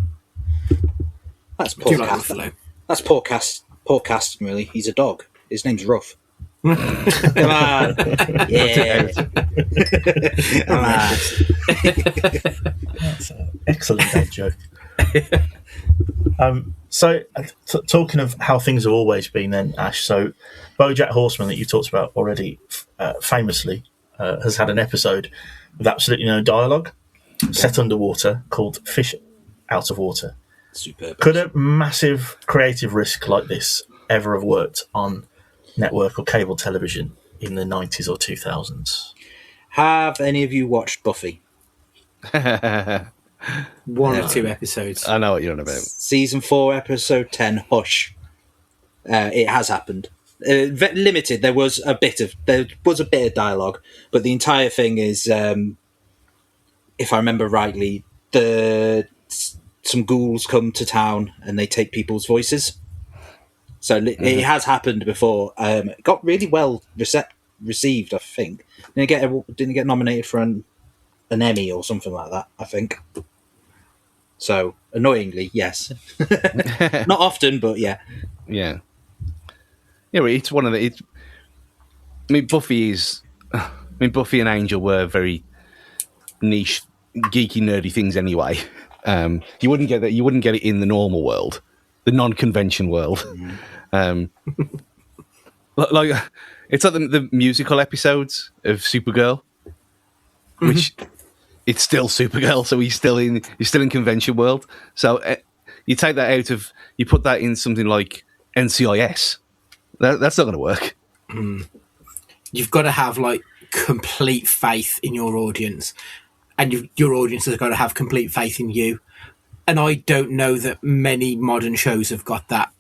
E: That's poor cat. That's poor casting, really. He's a dog. His name's Ruff. Come on. Yeah. Come on.
F: That's an excellent dad joke. Talking of how things have always been then, Ash, so BoJack Horseman that you talked about already famously has had an episode with absolutely no dialogue, set underwater, called Fish Out of Water.
E: Superb.
F: Could a massive creative risk like this ever have worked on network or cable television in the 90s or 2000s?
E: Have any of you watched Buffy?
C: 1 or 2 episodes.
D: I know what you're on about.
E: Season 4, episode 10, Hush. It has happened. Limited. There was a bit of dialogue, but the entire thing is, if I remember rightly, some ghouls come to town and they take people's voices. So it has happened before. It got really well received, I think. Didn't get nominated for an Emmy or something like that, I think. So annoyingly, yes. Not often, but yeah.
D: Yeah. Yeah, well, it's one of the. Buffy and Angel were very niche, geeky, nerdy things anyway. You wouldn't get that. You wouldn't get it in the normal world, the non-convention world. Like it's like the musical episodes of Supergirl, which it's still Supergirl, so he's still in convention world. So you take that out of, you put that in something like NCIS. That's not going to work.
C: You've got to have complete faith in your audience, and your audience has got to have complete faith in you. And I don't know that many modern shows have got that.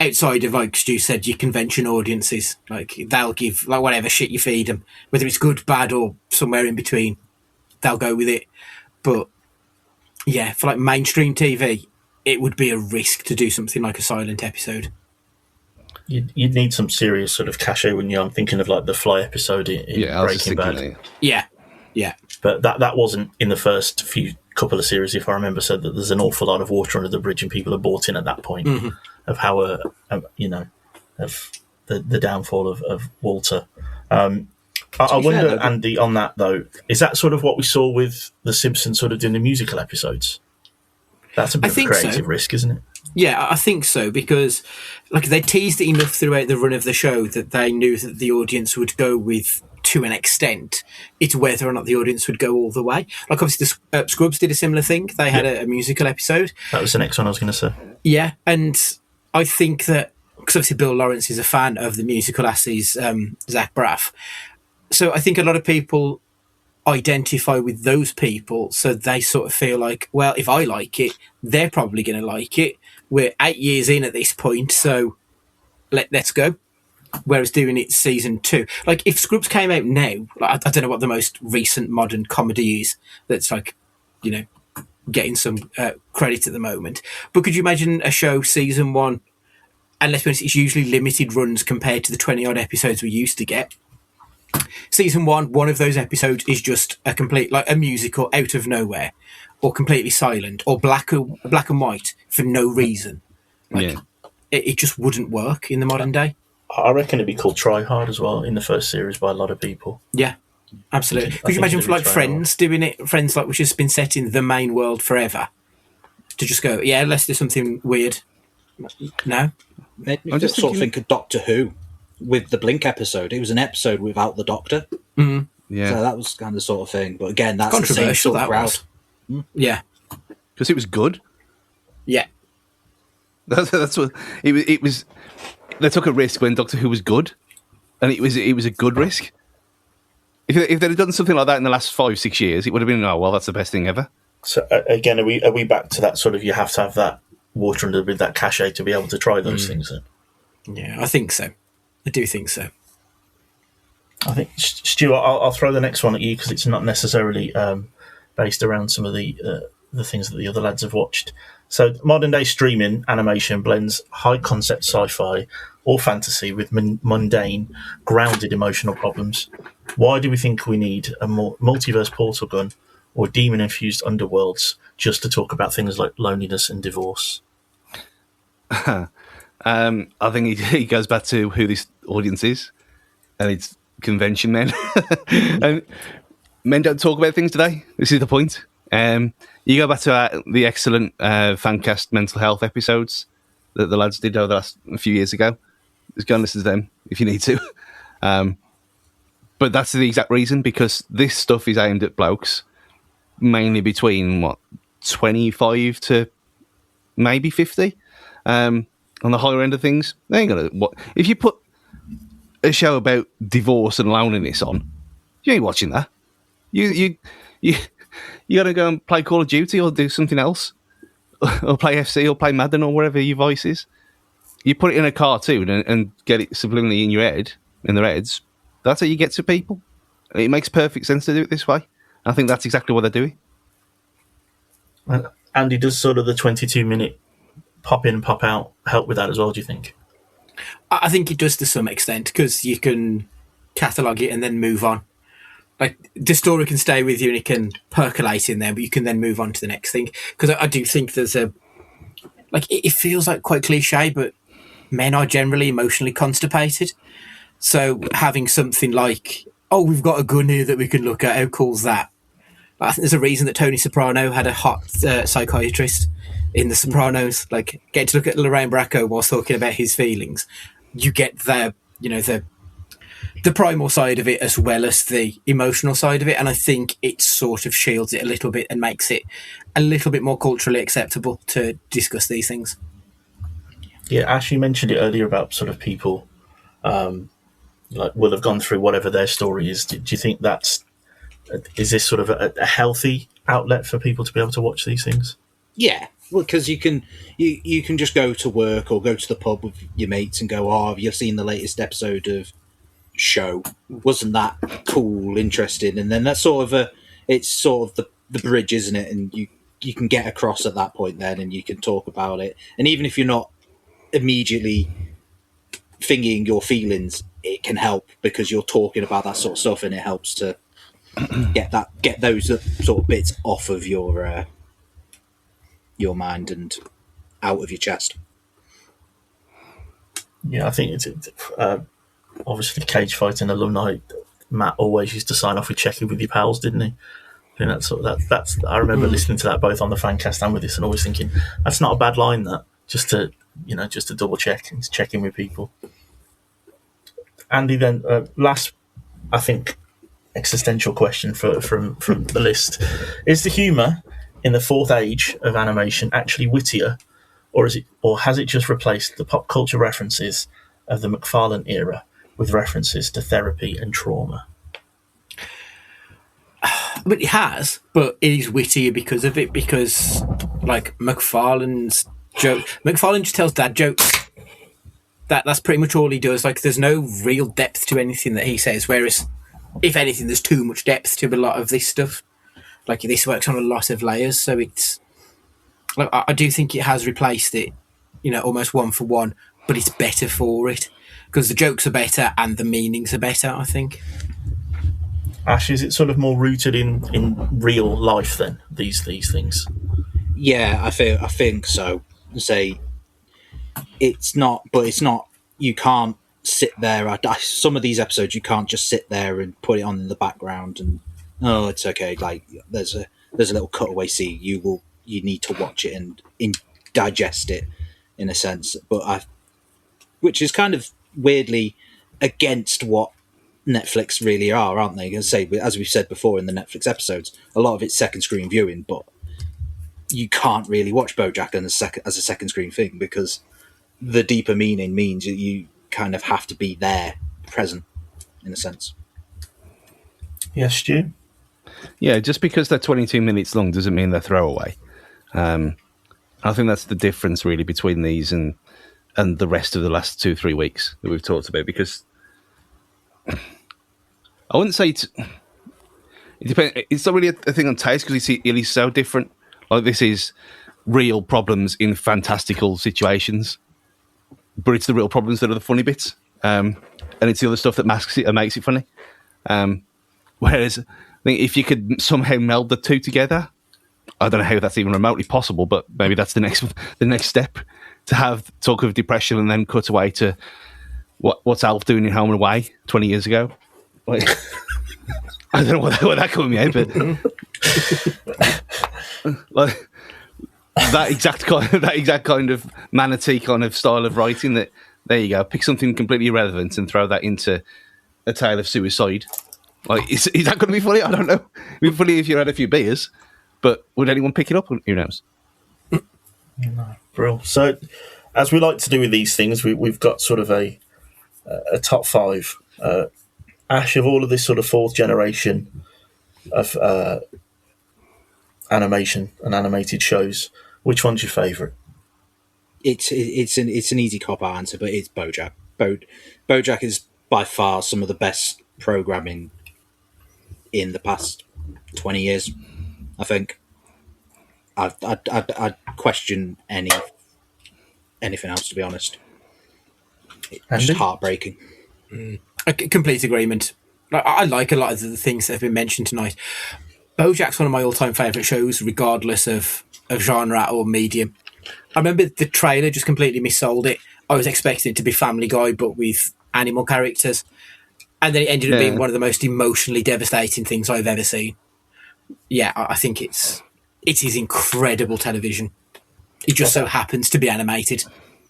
C: Outside of, like Stu said, your convention audiences, they'll give whatever shit you feed them, whether it's good, bad, or somewhere in between, they'll go with it. But yeah, for mainstream TV, it would be a risk to do something like a silent episode.
F: You'd need some serious sort of cachet, wouldn't you? I'm thinking of the Fly episode in Breaking Bad.
C: Yeah.
F: But that wasn't in the first couple of series, if I remember. So that there's an awful lot of water under the bridge, and people are bought in at that point of how of the downfall of Walter. I wonder, Andy, on that though, is that sort of what we saw with The Simpsons, sort of doing the musical episodes? That's a bit of a creative risk, isn't it?
C: Yeah, I think so, because they teased it enough throughout the run of the show that they knew that the audience would go with to an extent. It's whether or not the audience would go all the way. Like obviously, the Scrubs did a similar thing. They had a musical episode.
F: That was the next one I was going to say.
C: Yeah, and I think that because obviously Bill Lawrence is a fan of the musical, as is Zach Braff. So I think a lot of people identify with those people, so they sort of feel like, well, if I like it, they're probably going to like it. We're 8 years in at this point, so let's go. Whereas doing it season 2, like if Scrubs came out now, like, I don't know what the most recent modern comedy is that's like, you know, getting some credit at the moment. But could you imagine a show season 1? And let's be honest, it's usually limited runs compared to the 20 odd episodes we used to get. Season 1, one of those episodes is just a complete, like a musical out of nowhere, or completely silent, or black and white for no reason. Like, it just wouldn't work in the modern day.
F: I reckon it'd be called Try Hard as well in the first series by a lot of people.
C: Yeah, absolutely. Could you imagine for like Friends doing it? Friends like which has been set in the main world forever, to just go, yeah, let's do something weird. No,
E: I just sort of think of Doctor Who. With the Blink episode, it was an episode without the Doctor.
C: Mm.
D: Yeah,
E: so that was kind of the sort of thing. But again, that's the same
C: controversial.
E: sort of crowd.
C: Yeah,
D: because it was good.
C: Yeah,
D: that's what it was. They took a risk when Doctor Who was good, and it was a good risk. If they'd have done something like that in the last 5-6 years, it would have been, oh well, that's the best thing ever.
F: So again, are we back to that sort of, you have to have that water under with that cachet to be able to try those things then?
C: Yeah, I think so. I do think so.
F: I think, Stuart, I'll throw the next one at you because it's not necessarily based around some of the things that the other lads have watched. So modern day streaming animation blends high concept sci-fi or fantasy with mundane, grounded emotional problems. Why do we think we need a more multiverse portal gun or demon-infused underworlds just to talk about things like loneliness and divorce?
D: I think he goes back to who this audience is, and it's convention men. And men don't talk about things today. This is the point. You go back to the excellent Fancast mental health episodes that the lads did over the last few years ago. Just go and listen to them if you need to. But that's the exact reason, because this stuff is aimed at blokes, mainly between 25 to maybe 50. On the higher end of things, they ain't gonna. If you put a show about divorce and loneliness on, you ain't watching that. You gotta go and play Call of Duty or do something else, or play FC or play Madden or whatever your vice is. You put it in a cartoon and get it subliminally in your head, in their heads. That's how you get to people. It makes perfect sense to do it this way. I think that's exactly what they're doing.
F: Andy, does sort of the 22-minute pop in, pop out help with that as well, do you think?
C: I think it does to some extent, because you can catalogue it and then move on. Like, the story can stay with you and it can percolate in there, but you can then move on to the next thing. Because I do think there's it feels like quite cliche, but men are generally emotionally constipated. So having something like, oh, we've got a gun here that we can look at, how cool's that? I think there's a reason that Tony Soprano had a hot psychiatrist in The Sopranos. Like, getting to look at Lorraine Bracco whilst talking about his feelings, you get the primal side of it as well as the emotional side of it, and I think it sort of shields it a little bit and makes it a little bit more culturally acceptable to discuss these things.
F: Yeah, Ash, you mentioned it earlier about sort of people will have gone through whatever their story is. Do you think is this sort of a healthy outlet for people to be able to watch these things?
E: Yeah, well, because you can just go to work or go to the pub with your mates and go, oh, have you seen the latest episode of show? Wasn't that cool, interesting? And then that's sort of it's sort of the bridge, isn't it? And you can get across at that point then, and you can talk about it. And even if you're not immediately thinking your feelings, it can help because you're talking about that sort of stuff, and it helps to get those sort of bits off of your mind and out of your chest.
F: Yeah, I think it's obviously cage fighting alumni. Matt always used to sign off with checking with your pals, didn't he? I think that's I remember listening to that both on the Fancast and with this, and always thinking that's not a bad line. That just to double check and check in with people. Andy, then last I think, existential question from the list: is the humour in the fourth age of animation actually wittier, or has it just replaced the pop culture references of the McFarlane era with references to therapy and trauma?
C: But it has, but it is wittier because of it, because like McFarlane's joke, McFarlane just tells dad jokes. That's pretty much all he does. Like, there's no real depth to anything that he says, whereas if anything, there's too much depth to a lot of this stuff. Like, this works on a lot of layers, so it's like, I do think it has replaced it, you know, almost one for one, but it's better for it because the jokes are better and the meanings are better, I think.
F: Ash, is it sort of more rooted in real life than these things?
E: Yeah, I think so. Say it's not, but it's not. You can't sit there. Some of these episodes, you can't just sit there and put it on in the background and it's okay. Like there's a little cutaway scene. You need to watch it and digest it in a sense. But which is kind of weirdly against what Netflix really are, aren't they? As we've said before in the Netflix episodes, a lot of it's second screen viewing, but you can't really watch BoJack as a second screen thing because the deeper meaning means that you kind of have to be there, present, in a sense.
F: Yes, Stu?
D: Yeah, just because they're 22 minutes long doesn't mean they're throwaway. I think that's the difference really between these and the rest of the last 2-3 weeks that we've talked about, because I wouldn't say it depends. It's not really a thing on taste because it is so different. Like, this is real problems in fantastical situations, but it's the real problems that are the funny bits, and it's the other stuff that masks it and makes it funny. Whereas, I think if you could somehow meld the two together, I don't know how that's even remotely possible, but maybe that's the next step, to have talk of depression and then cut away to what's Alf doing in Home and Away 20 years ago. Like, I don't know what that caught me out, but like that exact kind of manatee kind of style of writing. That there you go, pick something completely irrelevant and throw that into a tale of suicide. Like, is that going to be funny? I don't know. It'd be funny if you had a few beers, but would anyone pick it up? Who knows?
F: No, bro. So, as we like to do with these things, we've got sort of a top five. Ash, of all of this sort of fourth generation of animation and animated shows, which one's your favourite?
E: It's an easy cop-out answer, but it's BoJack. BoJack is by far some of the best programming in the past 20 years, I think. I'd question anything else, to be honest. It's just heartbreaking.
C: A complete agreement. I like a lot of the things that have been mentioned tonight. BoJack's one of my all-time favourite shows, regardless of genre or medium. I remember the trailer just completely missold it. I was expecting it to be Family Guy, but with animal characters. And then it ended up being one of the most emotionally devastating things I've ever seen. Yeah, I think it is incredible television. It just so happens to be animated.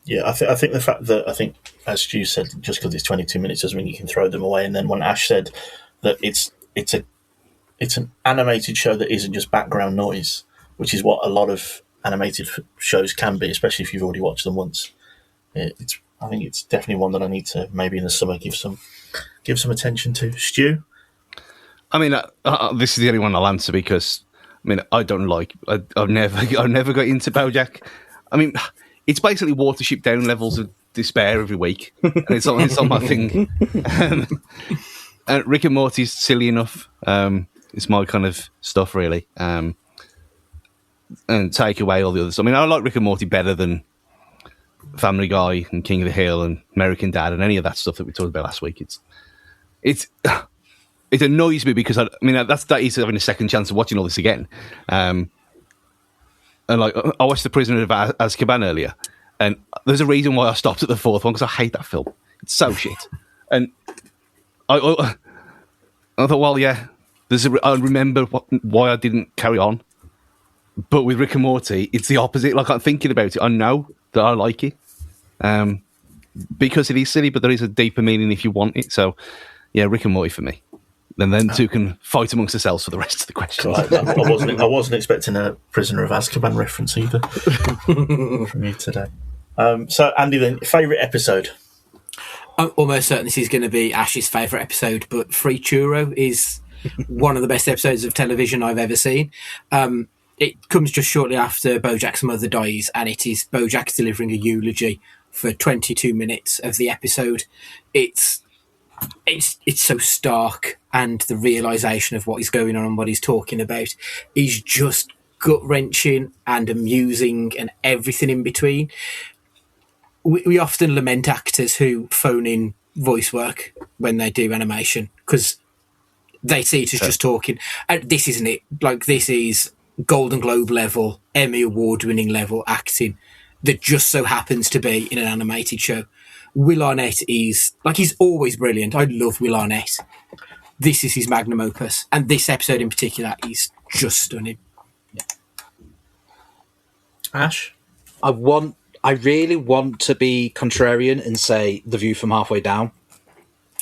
F: Yeah, I think the fact that, as Stu said, just because it's 22 minutes doesn't mean you can throw them away. And then when Ash said that it's an animated show that isn't just background noise, which is what a lot of animated shows can be, especially if you've already watched them once. I think it's definitely one that I need to, maybe in the summer, give some attention to. Stu?
D: I mean, this is the only one I'll answer because, I mean, I don't like. I've never got into BoJack. I mean, it's basically Watership Down levels of despair every week, and it's not my thing. And Rick and Morty's silly enough. It's my kind of stuff, really. And take away all the others. I mean, I like Rick and Morty better than Family Guy and King of the Hill and American Dad and any of that stuff that we talked about last week. It annoys me because that is having a second chance of watching all this again. And like, I watched The Prisoner of Azkaban earlier, and there's a reason why I stopped at the fourth one, because I hate that film. It's so shit. And I thought, well, yeah, I remember why I didn't carry on. But with Rick and Morty, it's the opposite. Like, I'm thinking about it, I know that I like it, because it is silly, but there is a deeper meaning if you want it. So, yeah, Rick and Morty for me. And then two can fight amongst themselves for the rest of the questions.
F: I wasn't expecting a Prisoner of Azkaban reference either from you today. So, Andy, then, favourite episode?
C: I'm almost certain this is going to be Ash's favourite episode, but Free Churro is one of the best episodes of television I've ever seen. It comes just shortly after Bojack's mother dies, and it is Bojack delivering a eulogy for 22 minutes of the episode. It's so stark, and the realisation of what is going on and what he's talking about is just gut-wrenching and amusing and everything in between. We often lament actors who phone in voice work when they do animation because they see it as just talking. And this isn't it. Like, this is Golden Globe level, Emmy Award-winning level acting that just so happens to be in an animated show. Will Arnett is, like, he's always brilliant. I love Will Arnett. This is his magnum opus. And this episode in particular is just stunning.
F: Ash?
E: I really want to be contrarian and say The View from Halfway Down.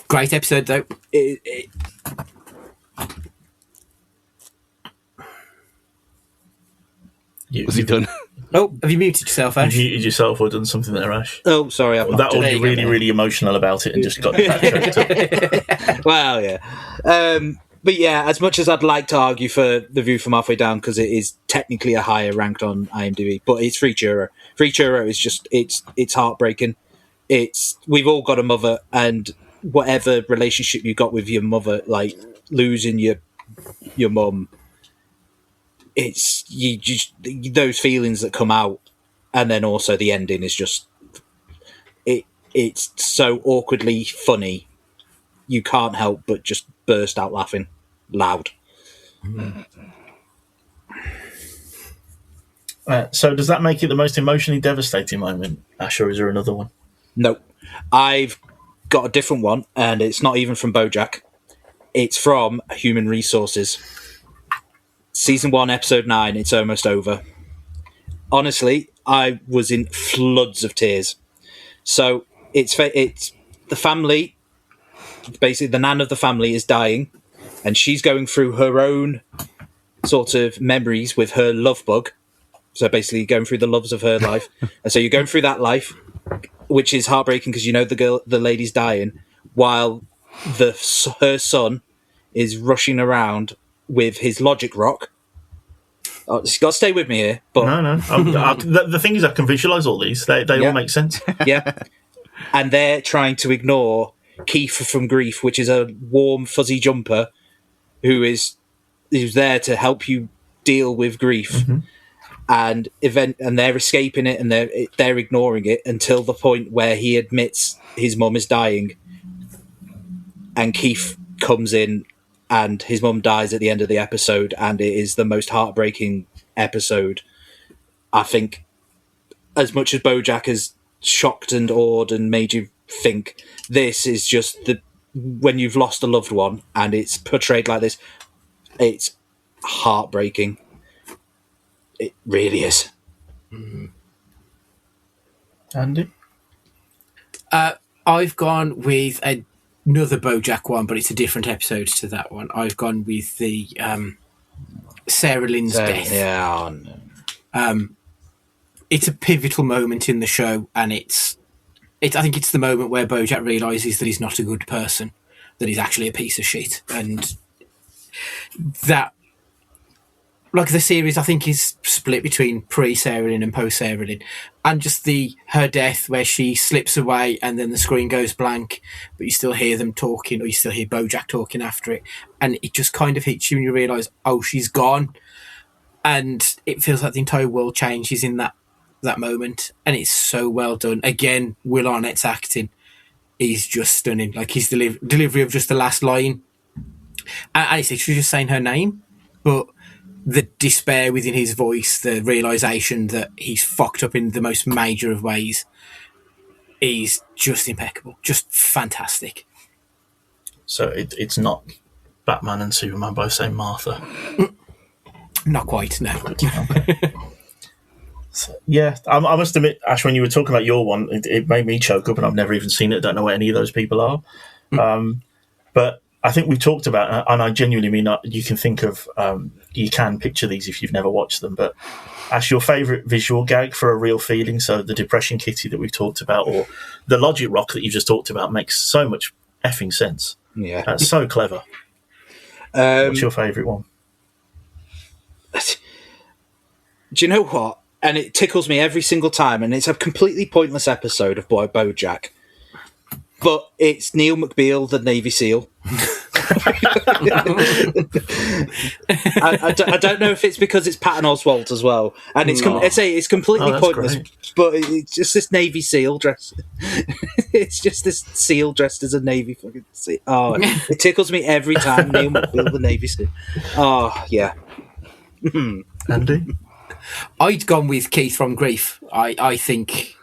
C: Great episode, though.
D: Was he done?
C: Oh, have you muted yourself, Ash?
F: You muted yourself or done something there, Ash?
E: Oh, sorry. I've
F: That or you're really, really emotional about it and just got that choked up.
E: Well, yeah. But yeah, as much as I'd like to argue for The View from Halfway Down, because it is technically a higher ranked on IMDb, but it's Free Churro. Free Churro is just, it's heartbreaking. We've all got a mother, and whatever relationship you got with your mother, like losing your mum, it's those feelings that come out, and then also the ending is just it's so awkwardly funny you can't help but just burst out laughing loud.
F: So does that make it the most emotionally devastating moment, Ash, or is there another one?
E: No, I've got a different one, and it's not even from BoJack. It's from Human Resources. Season 1, episode 9, It's Almost Over. Honestly, I was in floods of tears. So it's the family, basically the nan of the family is dying, and she's going through her own sort of memories with her love bug. So basically going through the loves of her life. And so you're going through that life, which is heartbreaking because you know the lady's dying, while her son is rushing around with his logic rock. Oh, you've got to stay with me here. But
F: No. The thing is, I can visualise all these. They all make sense.
E: Yeah. And they're trying to ignore Keith from Grief, which is a warm, fuzzy jumper who's there to help you deal with grief.
F: Mm-hmm.
E: And they're escaping it, and they're ignoring it until the point where he admits his mum is dying, and Keith comes in, and his mum dies at the end of the episode, and it is the most heartbreaking episode. I think, as much as BoJack has shocked and awed and made you think, this is just when you've lost a loved one, and it's portrayed like this, it's heartbreaking. It really is.
F: Andy?
C: I've gone with another BoJack one, but it's a different episode to that one. I've gone with the Sarah Lynn's death.
E: Yeah. Oh, no.
C: It's a pivotal moment in the show, and I think it's the moment where BoJack realises that he's not a good person, that he's actually a piece of shit, and that, like, the series, I think, is split between pre-Sarah Lynn and post-Sarah Lynn. And just her death, where she slips away and then the screen goes blank, but you still hear them talking, or you still hear BoJack talking after it. And it just kind of hits you and you realise, oh, she's gone. And it feels like the entire world changes in that moment. And it's so well done. Again, Will Arnett's acting is just stunning. Like, his delivery of just the last line. And it's literally just saying her name, but the despair within his voice, the realisation that he's fucked up in the most major of ways, is just impeccable. Just fantastic.
F: So it's not Batman and Superman both saying Martha?
C: Not quite, no.
F: So, yeah, I must admit, Ash, when you were talking about your one, it made me choke up, and I've never even seen it. Don't know what any of those people are. But I think we've talked about, and I genuinely mean you can think of, you can picture these if you've never watched them, but Ash, your favourite visual gag for a real feeling, so the Depression Kitty that we've talked about, or the Logic Rock that you've just talked about, makes so much effing sense.
E: Yeah.
F: That's so clever. What's your favourite one?
E: Do you know what? And it tickles me every single time, and it's a completely pointless episode of BoJack. But it's Neil McBeal, the Navy SEAL. I don't know if it's because it's Patton Oswalt as well, and it's completely pointless.
F: Great.
E: But it's just this Navy SEAL dress. It's just this SEAL dressed as a Navy fucking SEAL. Oh, it tickles me every time. Neil McBeal, the Navy SEAL. Oh yeah.
F: Andy?
C: I'd gone with Keith from Grief. I think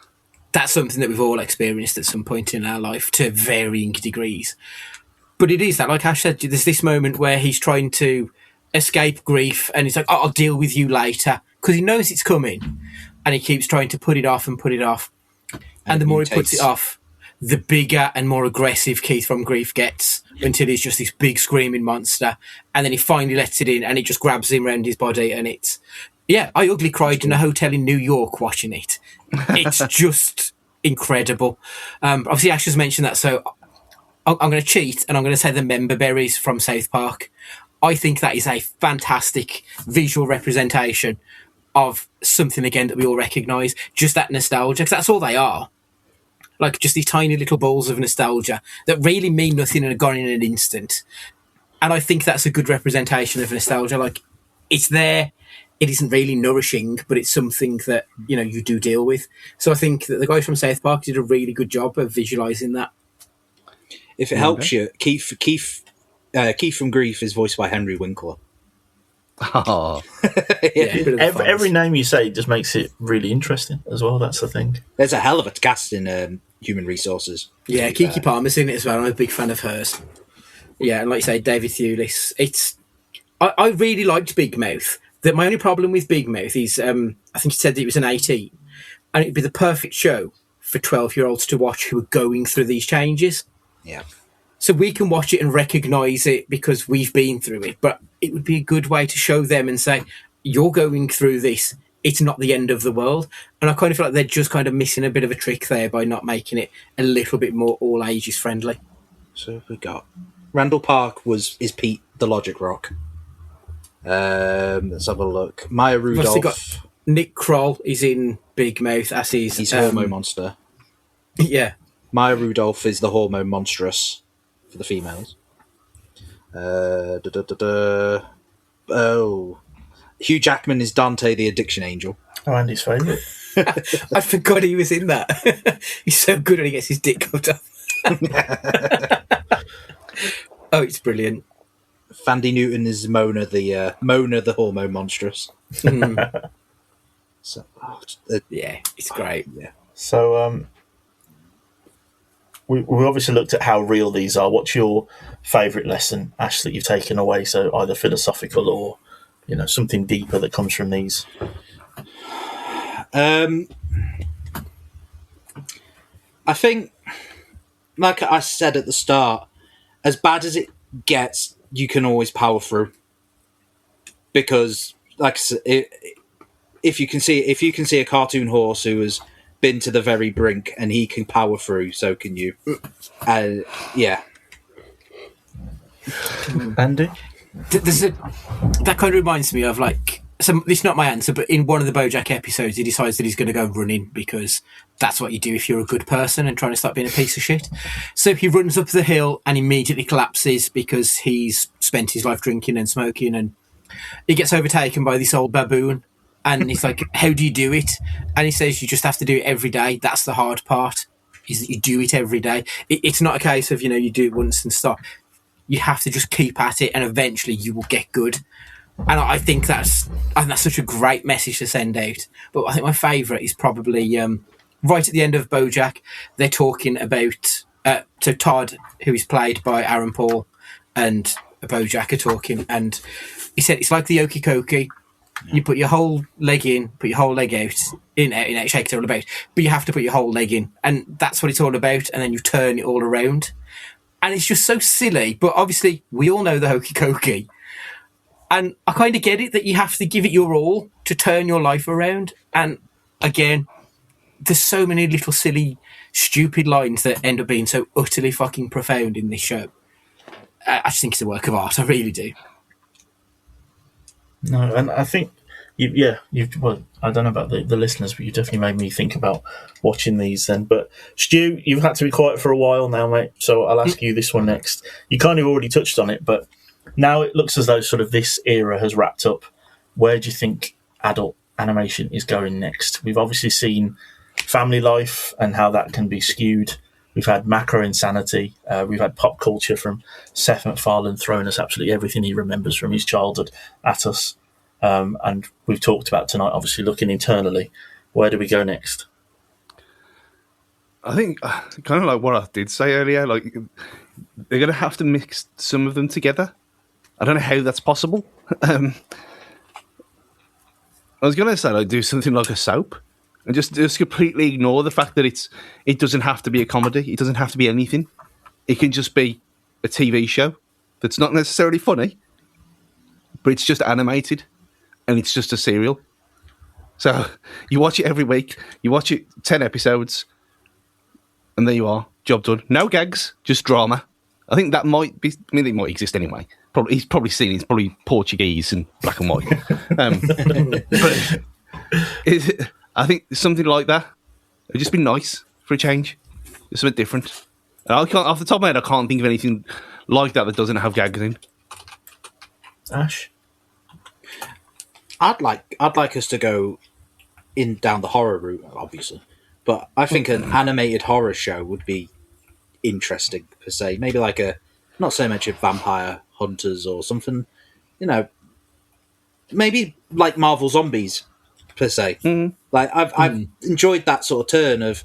C: that's something that we've all experienced at some point in our life to varying degrees. But it is that, like Ash said, there's this moment where he's trying to escape grief and he's like, I'll deal with you later, because he knows it's coming, and he keeps trying to put it off and put it off. And the more he puts it off, the bigger and more aggressive Keith from Grief gets, until he's just this big screaming monster. And then he finally lets it in and it just grabs him around his body. And it's, yeah, I ugly cried in a hotel in New York watching it. It's just incredible. Obviously, Ash has mentioned that, so I'm going to cheat and I'm going to say the Member Berries from South Park. I think that is a fantastic visual representation of something, again, that we all recognise. Just that nostalgia, because that's all they are. Like, just these tiny little balls of nostalgia that really mean nothing and are gone in an instant. And I think that's a good representation of nostalgia. Like, it's there. It isn't really nourishing, but it's something that, you know, you do deal with. So I think that the guys from South Park did a really good job of visualising that.
E: If it helps you, Keith from Grief is voiced by Henry Winkler.
D: Oh.
F: Every name you say just makes it really interesting as well. That's the thing.
E: There's a hell of a cast in Human Resources.
C: Yeah, Kiki Palmer's in it as well. I'm a big fan of hers. Yeah, and like you say, David Thewlis. I really liked Big Mouth. My only problem with Big Mouth is, I think he said that it was an 18, and it'd be the perfect show for 12-year-olds to watch who are going through these changes.
E: Yeah.
C: So we can watch it and recognise it because we've been through it, but it would be a good way to show them and say, you're going through this. It's not the end of the world. And I kind of feel like they're just kind of missing a bit of a trick there by not making it a little bit more all ages friendly.
E: So we got Randall Park is Pete the Logic Rock. Let's have a look. Maya Rudolph.
C: Got Nick Kroll is in Big Mouth as he's
E: Hormone Monster.
C: Yeah.
E: Maya Rudolph is the Hormone Monstrous for the females. Hugh Jackman is Dante the Addiction Angel.
F: Oh, Andy's favourite.
C: I forgot he was in that. He's so good when he gets his dick cut off. Oh, it's brilliant.
E: Fandy Newton is Mona the Hormone Monstrous. So,
C: yeah, it's great.
E: Yeah.
F: So, we obviously looked at how real these are. What's your favourite lesson, Ash, that you've taken away? So either philosophical or, you know, something deeper that comes from these.
E: I think, like I said at the start, as bad as it gets, you can always power through. Because, like I said, if you can see a cartoon horse who has been to the very brink and he can power through, so can you. Yeah.
F: Andy?
C: That kind of reminds me of, like, so it's not my answer, but in one of the BoJack episodes, he decides that he's going to go running because that's what you do if you're a good person and trying to stop being a piece of shit. So he runs up the hill and immediately collapses because he's spent his life drinking and smoking, and he gets overtaken by this old baboon. And he's like, how do you do it? And he says, you just have to do it every day. That's the hard part, is that you do it every day. It's not a case of, you know, you do it once and stop. You have to just keep at it, and eventually you will get good. And I think that's such a great message to send out. But I think my favourite is probably right at the end of BoJack. They're talking about so Todd, who is played by Aaron Paul, and BoJack are talking, and he said it's like the Okey-Kokey. You put your whole leg in, put your whole leg out, in out, shake it all about. But you have to put your whole leg in, and that's what it's all about. And then you turn it all around. and it's just so silly. But obviously, we all know the hokey cokey, and I kind of get it that you have to give it your all to turn your life around. And again, there's so many little silly, stupid lines that end up being so utterly fucking profound in this show. I just think it's a work of art. I really do.
F: No, and I think, well, I don't know about the listeners, but you definitely made me think about watching these then. But Stu, you've had to be quiet for a while now, mate, so I'll ask you this one next. You kind of already touched on it, but now it looks as though sort of this era has wrapped up. Where do you think adult animation is going next? We've obviously seen family life and how that can be skewed. We've had macro insanity. We've had pop culture from Seth MacFarlane throwing us absolutely everything he remembers from his childhood at us. And we've talked about tonight, obviously, looking internally. Where do we go next?
D: I think kind of like what I did say earlier, like they're going to have to mix some of them together. I don't know how that's possible. I was going to say like do something like a soap. And just completely ignore the fact that it doesn't have to be a comedy. It doesn't have to be anything. It can just be a TV show that's not necessarily funny, but it's just animated and it's just a serial. So you watch it every week. You watch it 10 episodes and there you are. Job done. No gags, just drama. I think that might be... I mean, it might exist anyway. He's probably seen it. It's probably Portuguese and black and white. But I think something like that would just be nice for a change. It's something different. And I can't, off the top of my head, I can't think of anything like that doesn't have gags in.
F: Ash?
E: I'd like us to go down the horror route, obviously. But I think an animated horror show would be interesting, per se. Maybe like not so much a vampire hunters or something, maybe like Marvel Zombies, per se. Like I've enjoyed that sort of turn of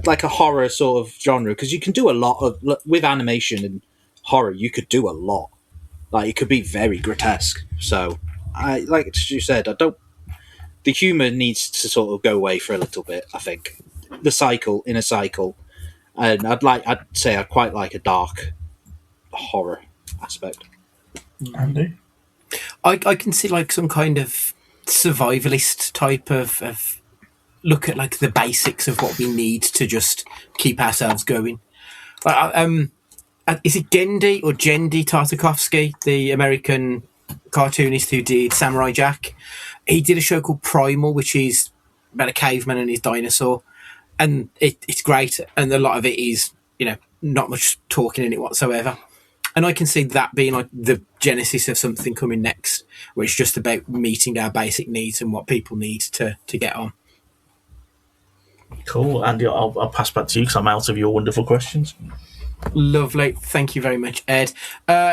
E: like a horror sort of genre, because you can do a lot of with animation and horror. You could do a lot. Like it could be very grotesque. So I like you said, the humor needs to sort of go away for a little bit. I think the cycle in a cycle, and I'd say I'd quite like a dark horror aspect.
F: Andy,
C: I can see like some kind of survivalist type of look at like the basics of what we need to just keep ourselves going. Is it Gendy or Jendi Tartakovsky, the American cartoonist who did Samurai Jack? He did a show called Primal, which is about a caveman and his dinosaur, and it's great. And a lot of it is, not much talking in it whatsoever. And I can see that being like the genesis of something coming next, where it's just about meeting our basic needs and what people need to get on.
F: Cool. Andy, I'll pass back to you because I'm out of your wonderful questions.
C: Lovely. Thank you very much, Ed.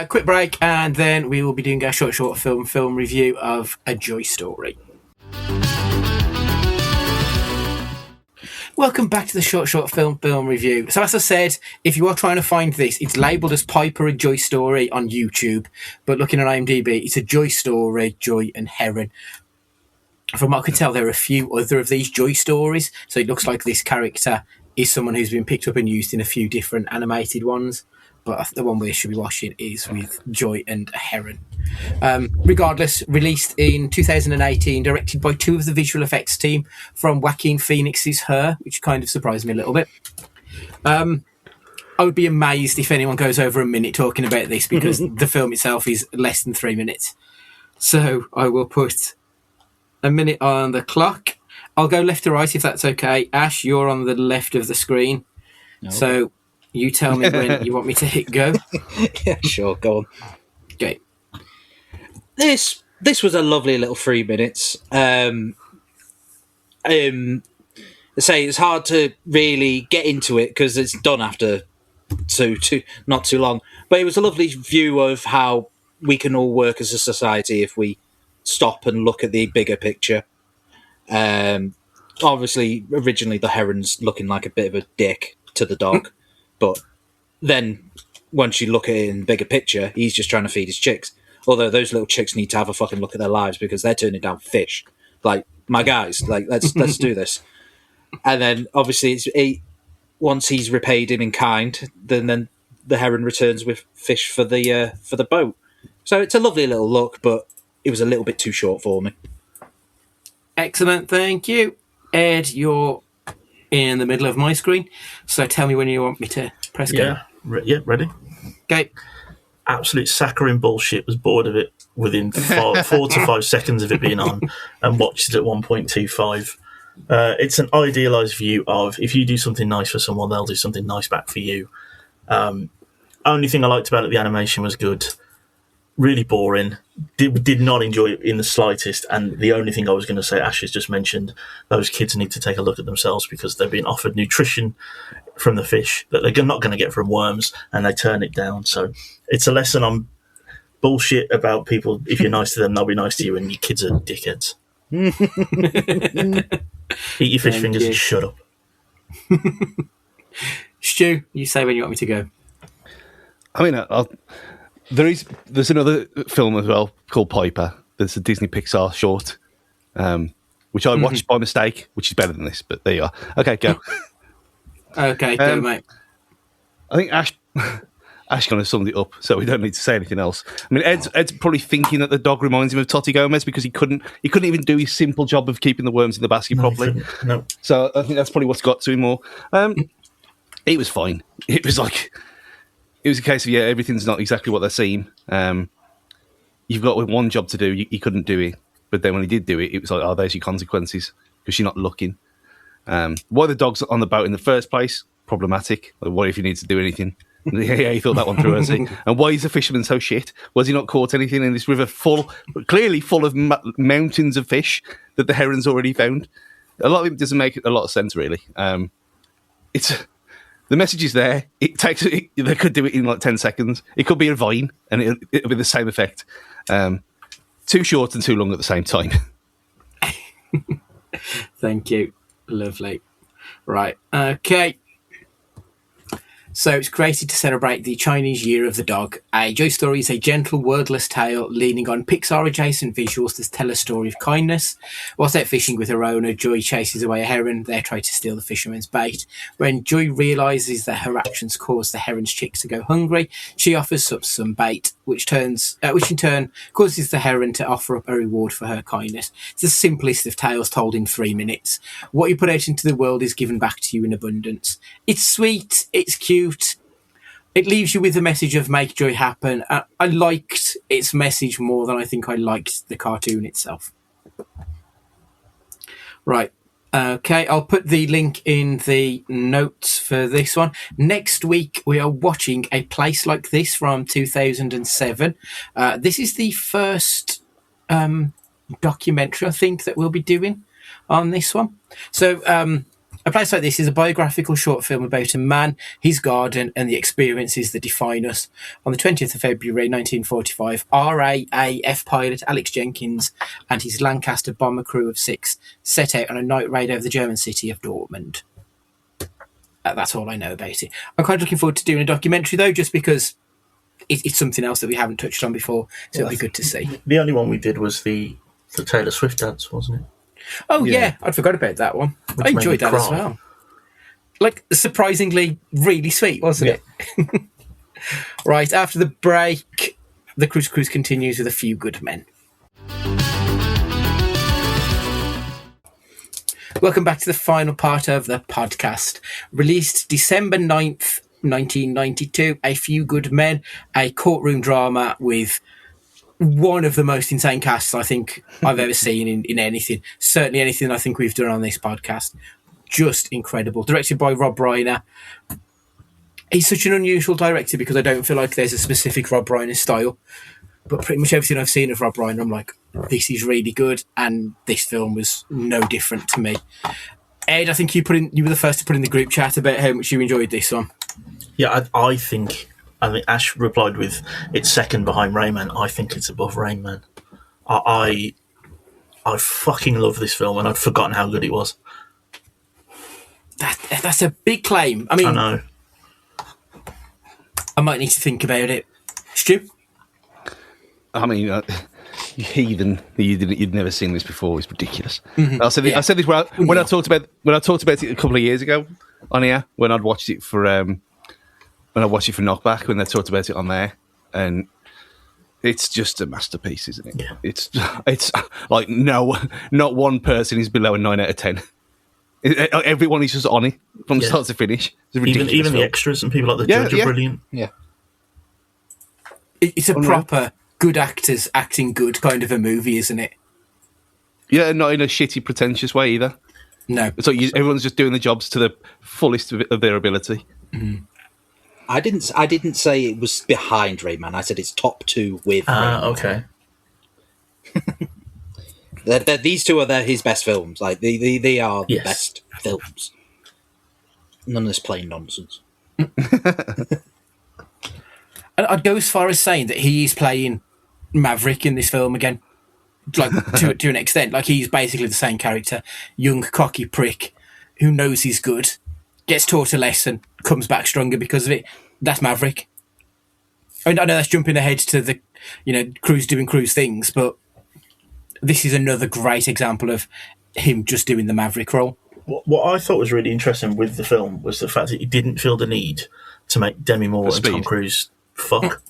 C: Quick break, and then we will be doing our short film review of A Joy Story. Welcome back to the short film review. So as I said, if you are trying to find this, it's labelled as Piper A Joy Story on YouTube, but looking at IMDb, it's A Joy Story, Joy and Heron. From what I could tell, there are a few other of these Joy stories, so it looks like this character is someone who's been picked up and used in a few different animated ones, but the one we should be watching is with Joy and Heron. Regardless, released in 2018, directed by two of the visual effects team from Joaquin Phoenix's Her, which kind of surprised me a little bit. I would be amazed if anyone goes over a minute talking about this, because the film itself is less than 3 minutes. So I will put a minute on the clock. I'll go left to right if that's okay. Ash, you're on the left of the screen. No. So you tell me when you want me to hit go.
E: Yeah, sure. Go on.
C: Okay.
E: This was a lovely little 3 minutes. I say it's hard to really get into it because it's done after not too long. But it was a lovely view of how we can all work as a society if we stop and look at the bigger picture. Obviously, originally the heron's looking like a bit of a dick to the dog, but then once you look at it in the bigger picture, he's just trying to feed his chicks. Although those little chicks need to have a fucking look at their lives because they're turning down fish. Like, my guys, like let's do this. And then obviously once he's repaid him in kind, then the heron returns with fish for the boat. So it's a lovely little look, but it was a little bit too short for me.
C: Excellent, thank you. Ed, you're in the middle of my screen, so tell me when you want me to press go.
F: Yeah, ready?
C: Okay.
F: Absolute saccharine bullshit. Was bored of it within 4 to 5 seconds of it being on, and watched it at 1.25. It's an idealised view of if you do something nice for someone, they'll do something nice back for you. Only thing I liked about it, the animation was good. Really boring. Did not enjoy it in the slightest. And the only thing I was going to say, Ash has just mentioned, those kids need to take a look at themselves because they're being offered nutrition from the fish that they're not going to get from worms, and they turn it down. So it's a lesson on bullshit about people. If you're nice to them, they'll be nice to you, and your kids are dickheads. Eat your fish fingers and shut up.
C: Stu, you say when you want me to go.
D: I mean, there's another film as well called Piper. There's a Disney Pixar short, which I watched by mistake, which is better than this, but there you are. Okay, go.
C: Okay, go, mate.
D: I think Ash kind of summed it up, so we don't need to say anything else. I mean, Ed's probably thinking that the dog reminds him of Totti Gomez because he couldn't even do his simple job of keeping the worms in the basket properly.
F: No.
D: So I think that's probably what's got to him more. It was fine. It was a case of, everything's not exactly what they seem. You've got one job to do, you couldn't do it. But then when he did do it, it was like, oh, there's your consequences, because you're not looking. Why the dog's on the boat in the first place? Problematic. Like, what if he needs to do anything? Yeah, he thought that one through, has he? And why is the fisherman so shit? Was he not caught anything in this river clearly full of mountains of fish that the heron's already found? A lot of it doesn't make a lot of sense, really. The message is there. They could do it in like 10 seconds. It could be a Vine, and it'll be the same effect. Too short and too long at the same time.
C: Thank you. Lovely. Right. Okay. So it's created to celebrate the Chinese Year of the Dog. A Joy Story is a gentle, wordless tale leaning on Pixar-adjacent visuals to tell a story of kindness. Whilst out fishing with her owner, Joy chases away a heron. They try to steal the fisherman's bait. When Joy realises that her actions cause the heron's chicks to go hungry, she offers up some bait, which in turn causes the heron to offer up a reward for her kindness. It's the simplest of tales told in 3 minutes. What you put out into the world is given back to you in abundance. It's sweet, it's cute, it leaves you with the message of make joy happen. I liked its message more than I think I liked the cartoon itself. Right. Okay, I'll put the link in the notes for this one. Next week, we are watching A Place Like This from 2007. This is the first documentary, I think, that we'll be doing on this one. So, A Place Like This is a biographical short film about a man, his garden, and the experiences that define us. On the 20th of February 1945, RAAF pilot Alex Jenkins and his Lancaster bomber crew of 6 set out on a night raid over the German city of Dortmund. That's all I know about it. I'm quite looking forward to doing a documentary, though, just because it's something else that we haven't touched on before, so it'll be good to see.
F: The only one we did was the Taylor Swift dance, wasn't it?
C: Oh, yeah. I'd forgot about that one. I enjoyed that as well. Like, surprisingly, really sweet, wasn't it? Right, after the break, the Cruise continues with A Few Good Men. Welcome back to the final part of the podcast. Released December 9th, 1992, A Few Good Men, a courtroom drama with one of the most insane casts I think I've ever seen in anything. Certainly anything I think we've done on this podcast. Just incredible. Directed by Rob Reiner. He's such an unusual director because I don't feel like there's a specific Rob Reiner style. But pretty much everything I've seen of Rob Reiner, I'm like, this is really good. And this film was no different to me. Ed, I think you were the first to put in the group chat about how much you enjoyed this one.
F: Yeah, I think Ash replied with, it's second behind Rain Man. I think it's above Rain Man. I fucking love this film, and I'd forgotten how good it was.
C: That's a big claim. I mean,
F: I know.
C: I might need to think about it. Stu?
D: I mean, you heathen! You'd never seen this before. It's ridiculous.
C: Mm-hmm.
D: I said this when I talked about it a couple of years ago on here when I'd watched it for when I watched it for Knockback when they talked about it on there, and it's just a masterpiece, isn't it?
F: Yeah.
D: It's like not one person is below a 9 out of 10. Everyone is just on it from start to finish. It's a ridiculous
F: Even the
D: film.
F: extras and people like the judge are brilliant.
E: Yeah.
C: It's a proper good actors acting good kind of a movie, isn't it?
D: Yeah, not in a shitty, pretentious way either.
C: No.
D: It's like everyone's just doing the jobs to the fullest of their ability.
C: Mm-hmm.
E: I didn't say it was behind Rayman. I said it's top 2 with Rayman.
F: Okay.
E: These two are his best films. Like they are the best films. None of this plain nonsense.
C: And I'd go as far as saying that he is playing Maverick in this film again, like to an extent. Like he's basically the same character, young cocky prick who knows he's good, gets taught a lesson, comes back stronger because of it. That's Maverick. I mean, I know that's jumping ahead to the, Cruise doing Cruise things, but this is another great example of him just doing the Maverick role.
F: What I thought was really interesting with the film was the fact that he didn't feel the need to make Demi Moore and Tom Cruise fuck.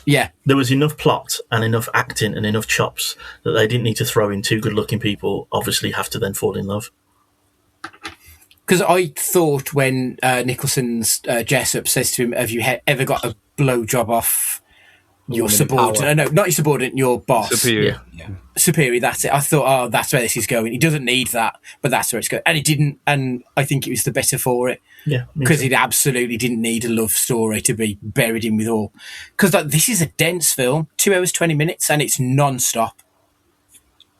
C: Yeah.
F: There was enough plot and enough acting and enough chops that they didn't need to throw in two good-looking people, obviously have to then fall in love.
C: Because I thought when Nicholson's Jessup says to him, have you ever got a blowjob off your subordinate? No, not your subordinate, your boss.
D: Superior.
E: Yeah.
C: Superior, that's it. I thought, that's where this is going. He doesn't need that, but that's where it's going. And he didn't, and I think it was the better for it.
F: Yeah.
C: Because it absolutely didn't need a love story to be buried in with all. Because this is a dense film, 2 hours, 20 minutes, and it's non-stop.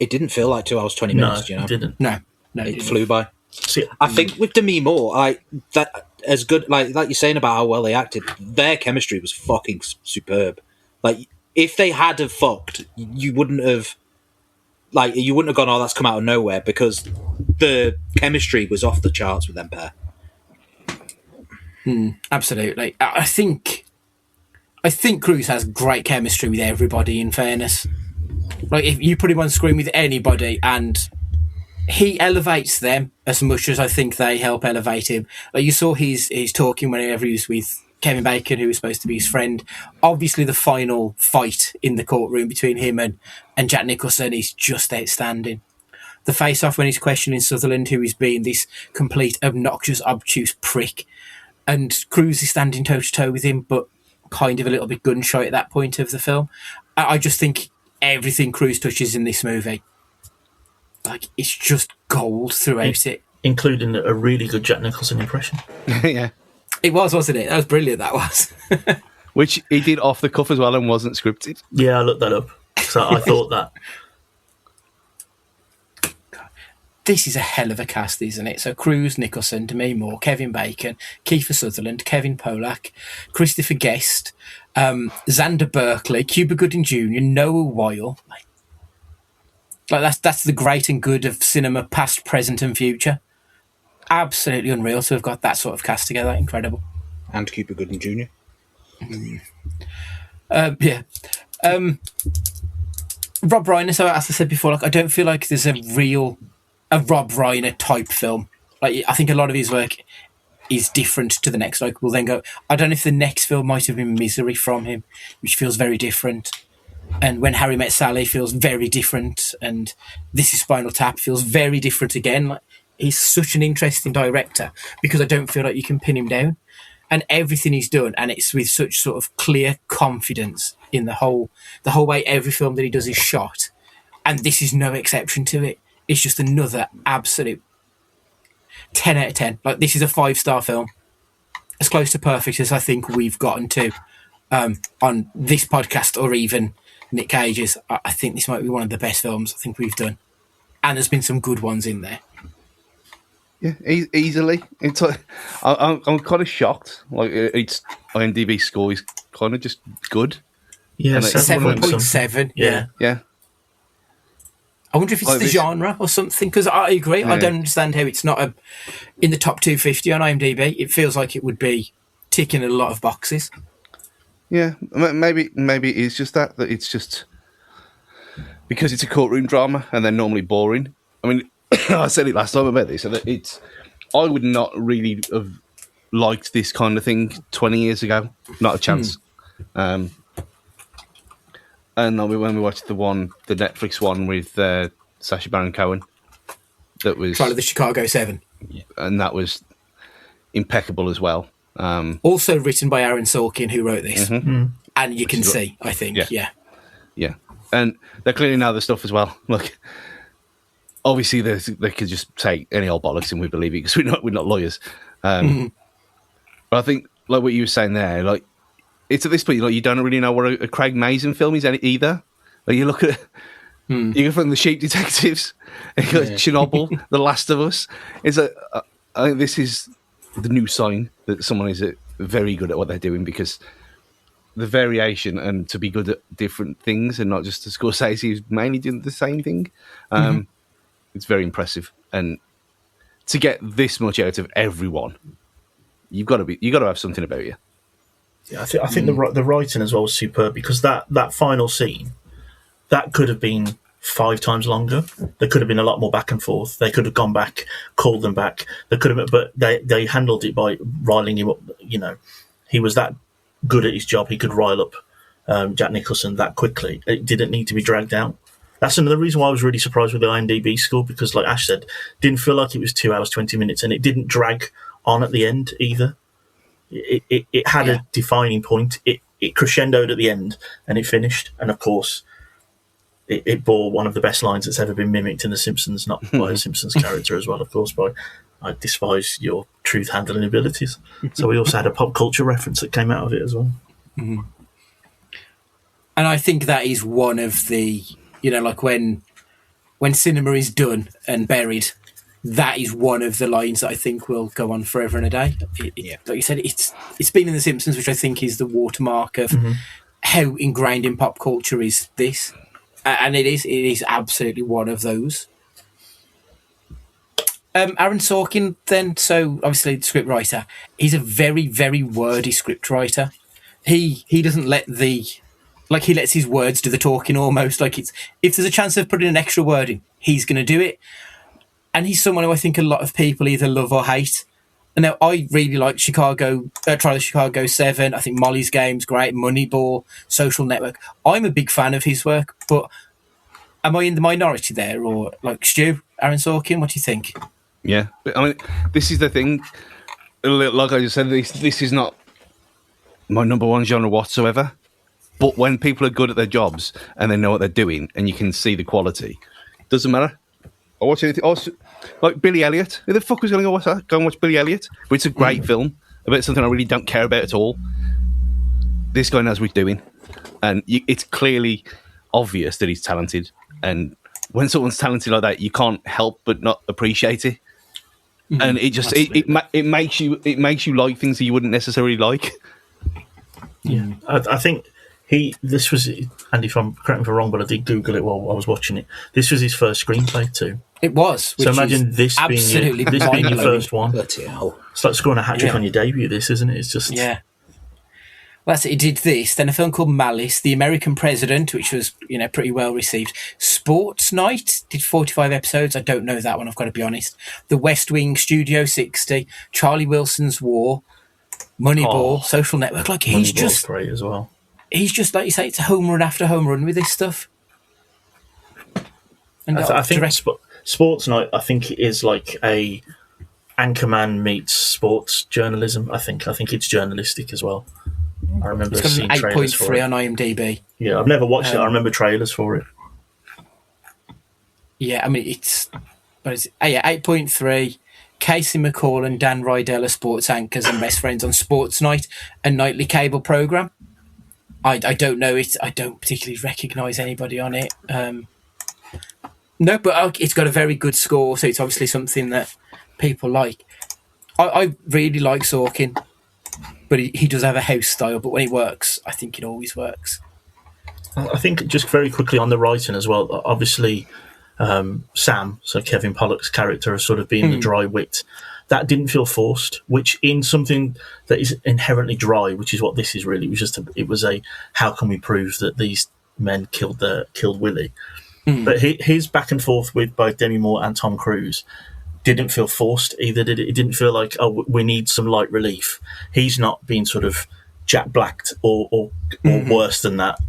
E: It didn't feel like 2 hours, 20 minutes,
F: it didn't.
C: No,
E: it flew by.
F: See,
E: I think with Demi Moore, that as good, like you're saying about how well they acted, their chemistry was fucking superb. Like, if they had have fucked, you wouldn't have gone, oh, that's come out of nowhere, because the chemistry was off the charts with them pair.
C: Absolutely. I think Cruise has great chemistry with everybody, in fairness. Like, if you put him on screen with anybody and he elevates them as much as I think they help elevate him. Like, you saw he's talking whenever he was with Kevin Bacon, who was supposed to be his friend. Obviously, the final fight in the courtroom between him and Jack Nicholson is just outstanding. The face-off when he's questioning Sutherland, who is being this complete, obnoxious, obtuse prick. And Cruise is standing toe-to-toe with him, but kind of a little bit gun-shy at that point of the film. I just think everything Cruise touches in this movie, like, it's just gold throughout it.
F: Including a really good Jack Nicholson impression.
D: Yeah.
C: It was, wasn't it? That was brilliant, that was.
D: Which he did off the cuff as well and wasn't scripted.
F: Yeah, I looked that up. So I thought that.
C: This is a hell of a cast, isn't it? So Cruise, Nicholson, Demi Moore, Kevin Bacon, Kiefer Sutherland, Kevin Pollack, Christopher Guest, Xander Berkeley, Cuba Gooding Jr., Noah Weil. Like that's the great and good of cinema, past, present, and future. Absolutely unreal to have got that sort of cast together. Incredible.
E: And Cuba Gooding Jr.
C: Yeah. Rob Reiner, so as I said before, like, I don't feel like there's a Rob Reiner type film. Like, I think a lot of his work is different to the next. Like, we'll then go, I don't know if the next film might have been Misery from him, which feels very different. And When Harry Met Sally feels very different. And This Is Spinal Tap feels very different again. Like, he's such an interesting director because I don't feel like you can pin him down. And everything he's done, and it's with such sort of clear confidence in the whole way every film that he does is shot. And this is no exception to it. It's just another absolute 10 out of 10. Like, this is a 5-star film. As close to perfect as I think we've gotten to on this podcast, or even Nick Cage's. I think this might be one of the best films I think we've done. And there's been some good ones in there.
D: Yeah, easily. It's like, I'm kind of shocked. Like, its IMDb score is kind of just good.
F: Yeah,
C: 7.7.
F: Yeah.
D: Yeah.
C: I wonder if it's the genre or something, because I agree. Yeah. I don't understand how it's not in the top 250 on IMDb. It feels like it would be ticking a lot of boxes.
D: Yeah, maybe it is just that it's just because it's a courtroom drama and they're normally boring. I mean, I said it last time about this, and I would not really have liked this kind of thing 20 years ago. Not a chance. And when we watched the Netflix one with Sacha Baron Cohen, that was
C: Trial of the Chicago 7.
D: And that was impeccable as well.
C: Also written by Aaron Sorkin, who wrote this. And you can see, I think,
D: Yeah. And they're clearly now the stuff as well. Like, obviously, they could just say any old bollocks and we believe it because we're not lawyers. But I think, like what you were saying there, like, it's at this point, like, you don't really know what a Craig Mazin film is either. Like, you look at you go from The Sheep Detectives, and you go Chernobyl, The Last of Us. It's I think this is the new sign that someone is very good at what they're doing, because the variation and to be good at different things and not just as Scorsese who's mainly doing the same thing. It's very impressive. And to get this much out of everyone, you've got to have something about you.
F: Yeah, I think the writing as well was superb, because that final scene, that could have been 5 times longer. There could have been a lot more back and forth. They could have gone back, called them back. They could have, but they handled it by riling him up. You know, he was that good at his job. He could rile up Jack Nicholson that quickly. It didn't need to be dragged out. That's another reason why I was really surprised with the IMDb score, because, like Ash said, didn't feel like it was 2 hours 20 minutes, and it didn't drag on at the end either. It had a defining point. It crescendoed at the end, and it finished. And of course, it bore one of the best lines that's ever been mimicked in The Simpsons, not by a Simpsons character as well, of course, by "I despise your truth handling abilities." So we also had a pop culture reference that came out of it as well.
C: And I think that is one of the, like when cinema is done and buried, that is one of the lines that I think will go on forever and a day. Like you said, it's been in The Simpsons, which I think is the watermark of how ingrained in pop culture is this. And it is absolutely one of those. Aaron Sorkin, then, so obviously the script writer, he's a very, very wordy script writer. He doesn't let he lets his words do the talking almost. Like, if there's a chance of putting an extra word in, he's going to do it. And he's someone who I think a lot of people either love or hate. And now I really like Trial of Chicago 7. I think Molly's Game's great. Moneyball, Social Network. I'm a big fan of his work, but am I in the minority there? Or, like, Stu, Aaron Sorkin, what do you think?
D: Yeah. I mean, this is the thing. Like I just said, this is not my number one genre whatsoever. But when people are good at their jobs and they know what they're doing and you can see the quality, it doesn't matter. I watch anything. Like Billy Elliot. Who the fuck was going to go and watch Billy Elliot? But it's a great film about something I really don't care about at all. This guy knows what he's doing. And it's clearly obvious that he's talented. And when someone's talented like that, you can't help but not appreciate it. And it just it makes you like things that you wouldn't necessarily like.
F: Yeah, I think this was, and if I'm correct me if I'm wrong, but I did Google it while I was watching it. This was his first screenplay too.
C: It was.
F: So imagine this being your first one.
E: Bloody hell.
F: It's like scoring a hat trick on your debut. This, isn't it? It's just
C: Well, that's it. He did this. Then a film called Malice, The American President, which was pretty well received. Sports Night did 45 episodes. I don't know that one, I've got to be honest. The West Wing, Studio 60, Charlie Wilson's War, Moneyball, Social Network. Like, he's just
F: great as well.
C: He's just, like you say, it's a home run after home run with this stuff. And
F: I think Sports Night, I think it is like a Anchorman meets sports journalism. I think it's journalistic as well. I remember seeing trailers for it.
C: It's got an 8.3 on IMDb.
F: Yeah, I've never watched it. I remember trailers for it.
C: Yeah, I mean, it's 8.3. Casey McCall and Dan Rydell are sports anchors and best friends on Sports Night, a nightly cable programme. I don't know it. I don't particularly recognise anybody on it. No, but it's got a very good score, so it's obviously something that people like. I really like Sorkin, but he does have a house style, but when it works, I think it always works.
F: I think just very quickly on the writing as well, obviously Sam, so Kevin Pollak's character, as sort of being the dry wit, that didn't feel forced, which in something that is inherently dry, which is what this is really, it was a how can we prove that these men killed Willie. But his back and forth with both Demi Moore and Tom Cruise, didn't feel forced either, did it? It didn't feel like, oh, we need some light relief. He's not being sort of Jack Blacked or worse than that.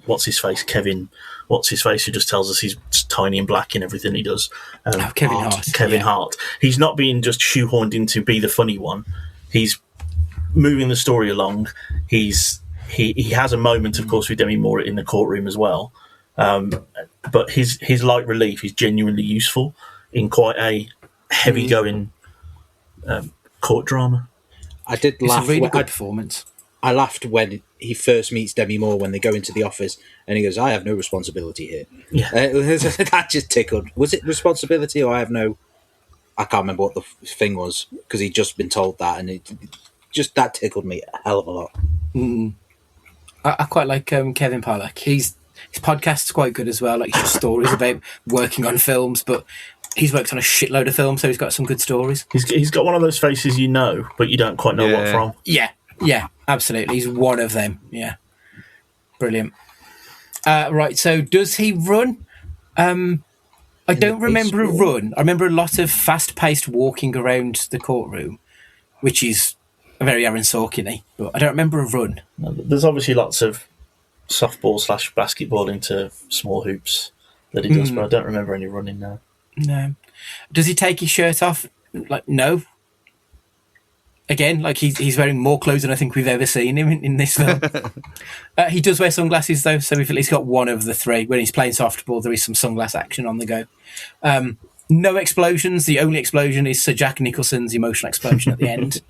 F: What's his face? Kevin. What's his face? Who just tells us he's tiny and black in everything he does.
C: Kevin Hart.
F: Kevin Hart. He's not being just shoehorned in to be the funny one. He's moving the story along. He has a moment, of course, with Demi Moore in the courtroom as well. But his light relief is genuinely useful in quite a heavy going court drama.
E: I did laugh.
C: It's a really good performance.
E: I laughed when he first meets Demi Moore when they go into the office and he goes, "I have no responsibility here."
F: Yeah.
E: That just tickled. Was it responsibility or I can't remember what the thing was because he'd just been told that and that tickled me a hell of a lot.
C: I quite like Kevin Pollak. His podcast's quite good as well. Like, just stories about working on films, but he's worked on a shitload of films, so he's got some good stories.
F: He's got one of those faces you know, but you don't quite know what from.
C: Yeah, absolutely. He's one of them. Yeah. Brilliant. Right, so does he run? I don't remember a run. I remember a lot of fast-paced walking around the courtroom, which is very Aaron Sorkin-y, but I don't remember a run.
F: There's obviously lots of softball/basketball into small hoops that he does, but I don't remember any running now.
C: No. Does he take his shirt off? Like, no. Again, like he's wearing more clothes than I think we've ever seen him in this film. He does wear sunglasses though, so we've at least got one of the three. When he's playing softball, there is some sunglass action on the go. No explosions. The only explosion is Sir Jack Nicholson's emotional explosion at the end.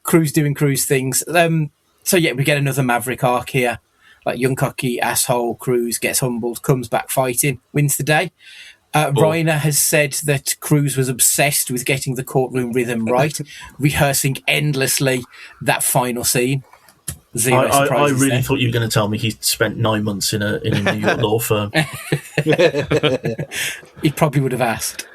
C: Cruise doing Cruise things. So yeah, we get another Maverick arc here. Like, young cocky asshole Cruise gets humbled, comes back fighting, wins the day. Reiner has said that Cruise was obsessed with getting the courtroom rhythm right, rehearsing endlessly that final scene. Zero surprises
F: I really
C: there.
F: thought you were going to tell me he spent 9 months in a New York law firm.
C: He probably would have asked.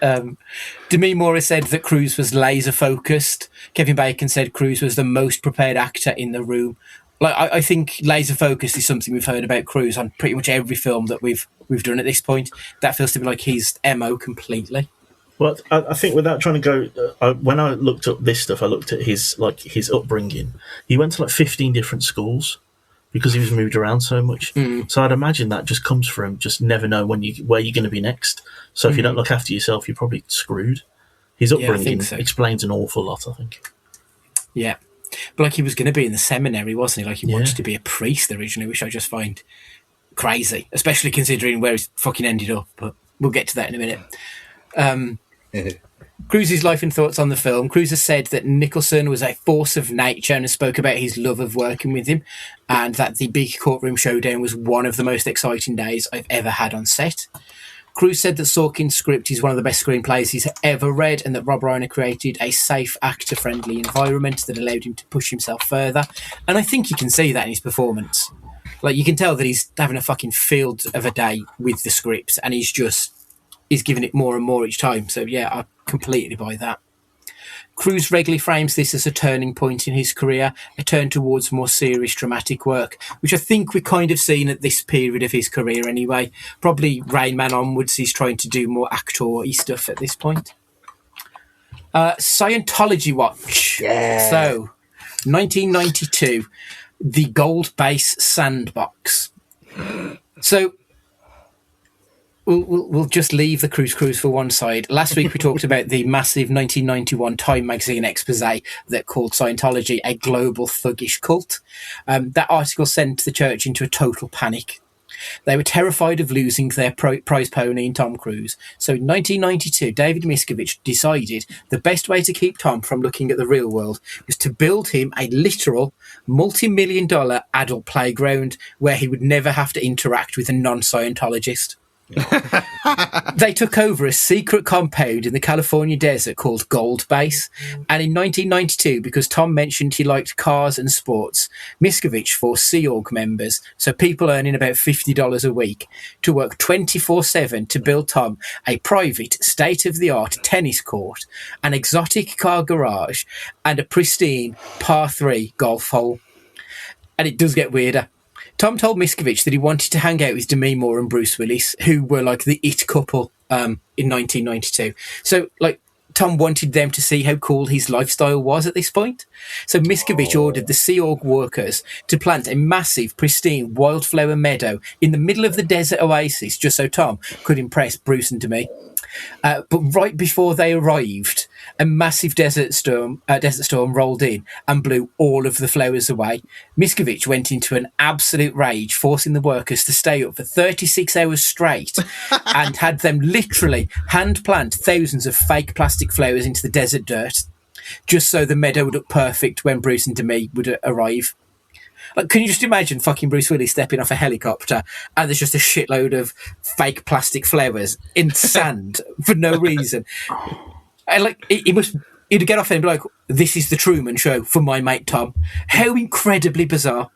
C: Demi Moore said that Cruise was laser focused. Kevin Bacon said Cruise was the most prepared actor in the room. Like, I think laser focused is something we've heard about Cruise on pretty much every film that we've done at this point. That feels to be like his MO completely.
F: Well, I think without trying to go, when I looked up this stuff, I looked at his upbringing. He went to like 15 different schools because he was moved around so much. So I'd imagine that just comes from just never know where you're going to be next. So if you don't look after yourself, you're probably screwed. His upbringing explains an awful lot, I think.
C: Yeah. But like, he was going to be in the seminary, wasn't he? Like, he wanted to be a priest originally, which I just find crazy, especially considering where he's fucking ended up. But we'll get to that in a minute. Cruise's life and thoughts on the film. Cruise has said that Nicholson was a force of nature and spoke about his love of working with him, and that the big courtroom showdown was one of the most exciting days I've ever had on set. Cruise said that Sorkin's script is one of the best screenplays he's ever read, and that Rob Reiner created a safe, actor-friendly environment that allowed him to push himself further. And I think you can see that in his performance. Like, you can tell that he's having a fucking field of a day with the script, and he's giving it more and more each time. So yeah, I completely buy that. Cruise regularly frames this as a turning point in his career, a turn towards more serious dramatic work, which I think we've kind of seen at this period of his career anyway. Probably Rain Man onwards, he's trying to do more actor-y stuff at this point. Scientology watch.
E: Yeah.
C: So, 1992, the Gold Base Sandbox. So, We'll just leave the cruise for one side. Last week we talked about the massive 1991 Time magazine expose that called Scientology a global thuggish cult. That article sent the church into a total panic. They were terrified of losing their prize pony in Tom Cruise. So in 1992, David Miscavige decided the best way to keep Tom from looking at the real world was to build him a literal multi-million-dollar adult playground where he would never have to interact with a non-Scientologist. They took over a secret compound in the California desert called Gold Base, and in 1992, because Tom mentioned he liked cars and sports, Miscavige forced Sea Org members, so people earning about $50 a week, to work 24/7 to build Tom a private, state-of-the-art tennis court, an exotic car garage, and a pristine par 3 golf hole. And it does get weirder. Tom told Miscavige that he wanted to hang out with Demi Moore and Bruce Willis, who were like the it couple in 1992. So, like, Tom wanted them to see how cool his lifestyle was at this point. So Miscavige ordered the Sea Org workers to plant a massive, pristine wildflower meadow in the middle of the desert oasis, just so Tom could impress Bruce and me. But right before they arrived, a massive desert storm rolled in and blew all of the flowers away. Miscavige went into an absolute rage, forcing the workers to stay up for 36 hours straight and had them literally hand plant thousands of fake plastic flowers into the desert dirt, just so the meadow would look perfect when Bruce and Demi would arrive. Like, can you just imagine fucking Bruce Willis stepping off a helicopter and there's just a shitload of fake plastic flowers in sand for no reason? And like, he'd get off and be like, "This is the Truman Show for my mate Tom." How incredibly bizarre,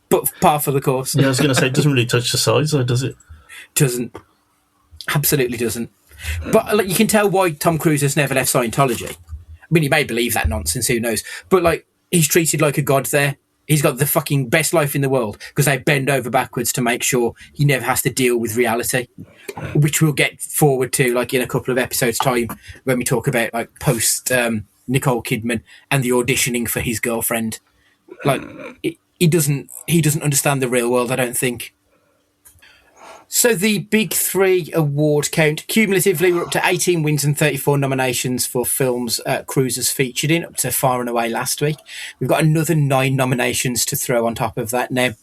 C: but par for the course.
F: Yeah, I was going to say, it doesn't really touch the sides, though, does it?
C: Doesn't. Absolutely doesn't. But like, you can tell why Tom Cruise has never left Scientology. I mean, he may believe that nonsense, who knows? But like, he's treated like a god there. He's got the fucking best life in the world because they bend over backwards to make sure he never has to deal with reality, which we'll get forward to like in a couple of episodes' time when we talk about like post Nicole Kidman and the auditioning for his girlfriend. Like, he doesn't understand the real world, I don't think. So the Big Three award count, cumulatively, we're up to 18 wins and 34 nominations for films Cruise has featured in, up to Far and Away last week. We've got another 9 nominations to throw on top of that. Now,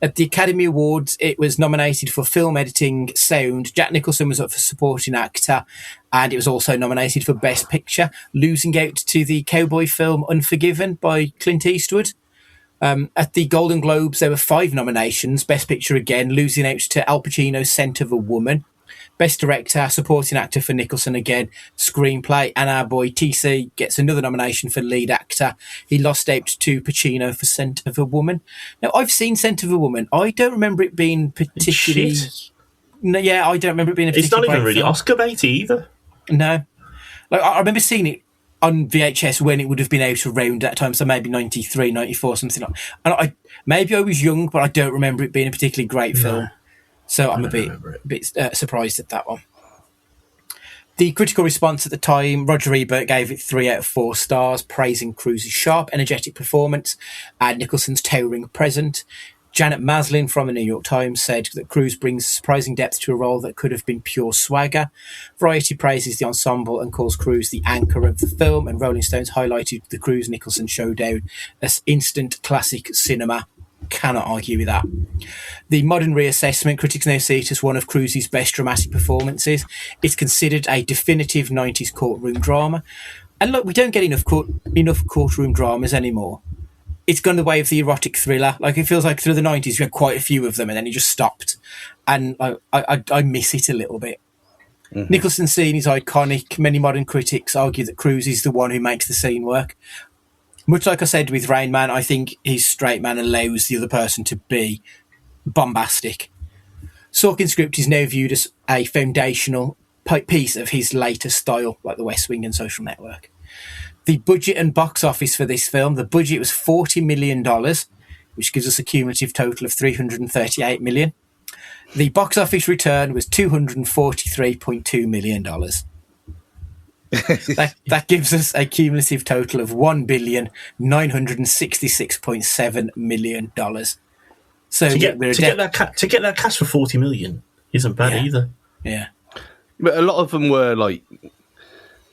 C: at the Academy Awards, it was nominated for film editing, sound. Jack Nicholson was up for supporting actor, and it was also nominated for Best Picture, losing out to the cowboy film Unforgiven by Clint Eastwood. At the Golden Globes, there were 5 nominations. Best Picture again, losing out to Al Pacino's Scent of a Woman. Best Director, supporting actor for Nicholson again. Screenplay, and our boy TC gets another nomination for lead actor. He lost out to Pacino for Scent of a Woman. Now, I've seen Scent of a Woman. I don't remember it being particularly... No, yeah, I don't remember it being a particularly...
F: It's not even really Oscar bait either.
C: No. Like, I remember seeing it on VHS when it would have been out around that time, so maybe 93, 94, something like that. And maybe I was young, but I don't remember it being a particularly great film. So I'm a bit surprised at that one. The critical response at the time, Roger Ebert gave it 3 out of 4 stars, praising Cruise's sharp, energetic performance and Nicholson's towering present. Janet Maslin from the New York Times said that Cruise brings surprising depth to a role that could have been pure swagger. Variety praises the ensemble and calls Cruise the anchor of the film, and Rolling Stones highlighted the Cruise-Nicholson showdown as instant classic cinema. Cannot argue with that. The modern reassessment, critics now see it as one of Cruise's best dramatic performances. It's considered a definitive 90s courtroom drama. And look, we don't get enough courtroom dramas anymore. It's gone the way of the erotic thriller. Like, it feels like through the 90s we had quite a few of them and then it just stopped. And I miss it a little bit. Mm-hmm. Nicholson's scene is iconic. Many modern critics argue that Cruise is the one who makes the scene work. Much like I said with Rain Man, I think his straight man allows the other person to be bombastic. Sorkin's script is now viewed as a foundational piece of his later style, like The West Wing and Social Network. The budget and box office for this film, the budget was $40 million, which gives us a cumulative total of $338 million. The box office return was $243.2 million. That gives us a cumulative total of $1,966.7 million. So
F: to get that cast for $40 million isn't bad either.
C: Yeah,
D: but a lot of them were like,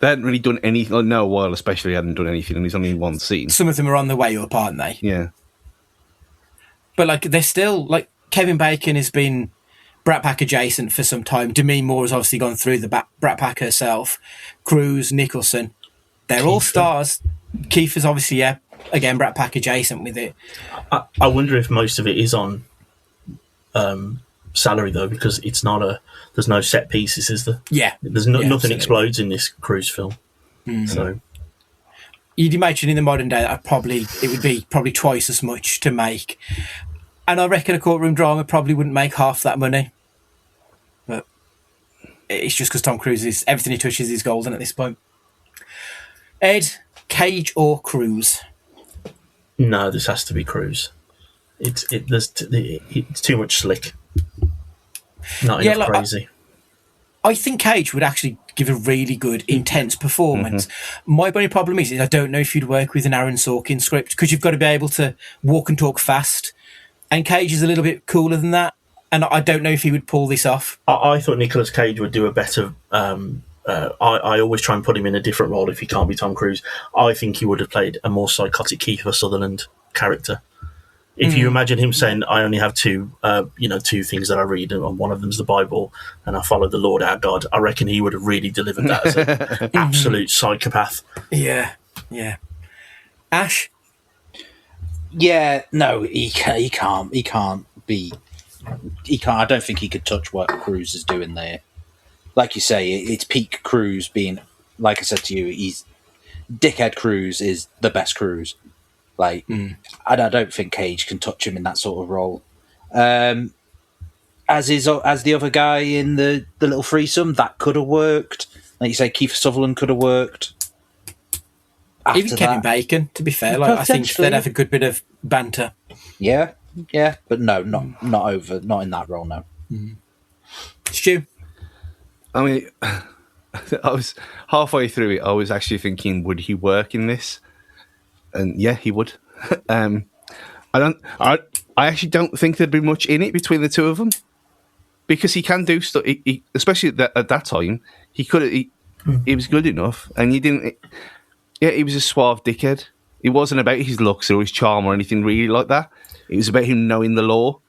D: they hadn't really done anything. Like Noah Weil especially hadn't done anything, and he's only in one scene.
C: Some of them are on the way up, aren't they?
D: Yeah,
C: but like they're still like Kevin Bacon has been Brat Pack adjacent for some time. Demi Moore has obviously gone through the Brat Pack herself. Cruise, Nicholson, they're all stars. Kiefer's obviously, again, Brat Pack adjacent with it.
F: I wonder if most of it is on salary though, because it's not there's no set pieces, is there?
C: Yeah,
F: nothing
C: absolutely.
F: explodes in this Cruise film.
C: Mm-hmm.
F: So
C: you'd imagine in the modern day that it would be probably twice as much to make, and I reckon a courtroom drama probably wouldn't make half that money. But it's just because Tom Cruise is everything he touches is golden at this point. Ed, Cage or Cruise?
F: No, this has to be Cruise. It's too much slick. Not enough crazy.
C: I think Cage would actually give a really good, intense performance. My only problem is I don't know if you'd work with an Aaron Sorkin script, because you've got to be able to walk and talk fast. And Cage is a little bit cooler than that. And I don't know if he would pull this off.
F: I thought Nicolas Cage would do a better... I always try and put him in a different role if he can't be Tom Cruise. I think he would have played a more psychotic Kiefer Sutherland character. If you imagine him saying, I only have two things that I read, and one of them's the Bible, and I follow the Lord our God, I reckon he would have really delivered that as an absolute psychopath.
C: Yeah. Ash?
E: Yeah, no, he can't be... I don't think he could touch what Cruise is doing there. Like you say, it's peak Cruise being... Like I said to you, Dickhead Cruise is the best Cruise. Like, I don't think Cage can touch him in that sort of role. As the other guy in the little threesome, that could have worked. Like you say, Kiefer Sutherland could have worked.
C: Even Kevin Bacon, to be fair. Like, I think they'd have a good bit of banter.
E: Yeah, but no, not in that role, no.
C: Stu?
D: I mean, I was halfway through it, I was actually thinking, would he work in this? And yeah, he would. I actually don't think there'd be much in it between the two of them, because he can do stuff. Especially at that time, he was good enough, and he didn't. Yeah, he was a suave dickhead. It wasn't about his looks or his charm or anything really like that. It was about him knowing the law,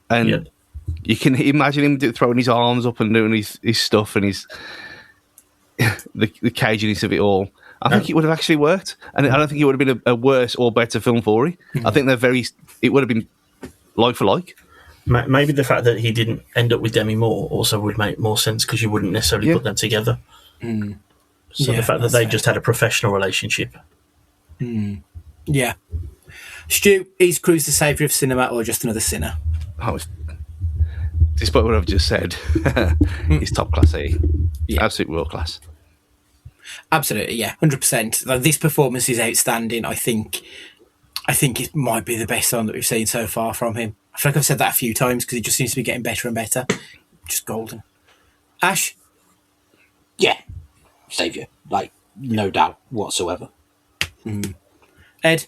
D: and you can imagine him throwing his arms up and doing his stuff and his the caginess of it all. I think it would have actually worked, and I don't think it would have been a worse or better film for him. I think it would have been like for like.
F: Maybe the fact that he didn't end up with Demi Moore also would make more sense, because you wouldn't necessarily put them together. So the fact that they just had a professional relationship.
C: Yeah. Stu, is Cruise the saviour of cinema or just another sinner?
D: Despite what I've just said, he's top class. Absolute world class.
C: Absolutely, yeah, 100%. Like, this performance is outstanding. I think it might be the best one that we've seen so far from him. I feel like I've said that a few times because he just seems to be getting better and better. Just golden. Ash?
E: Yeah, saviour, like, no doubt whatsoever.
C: Ed?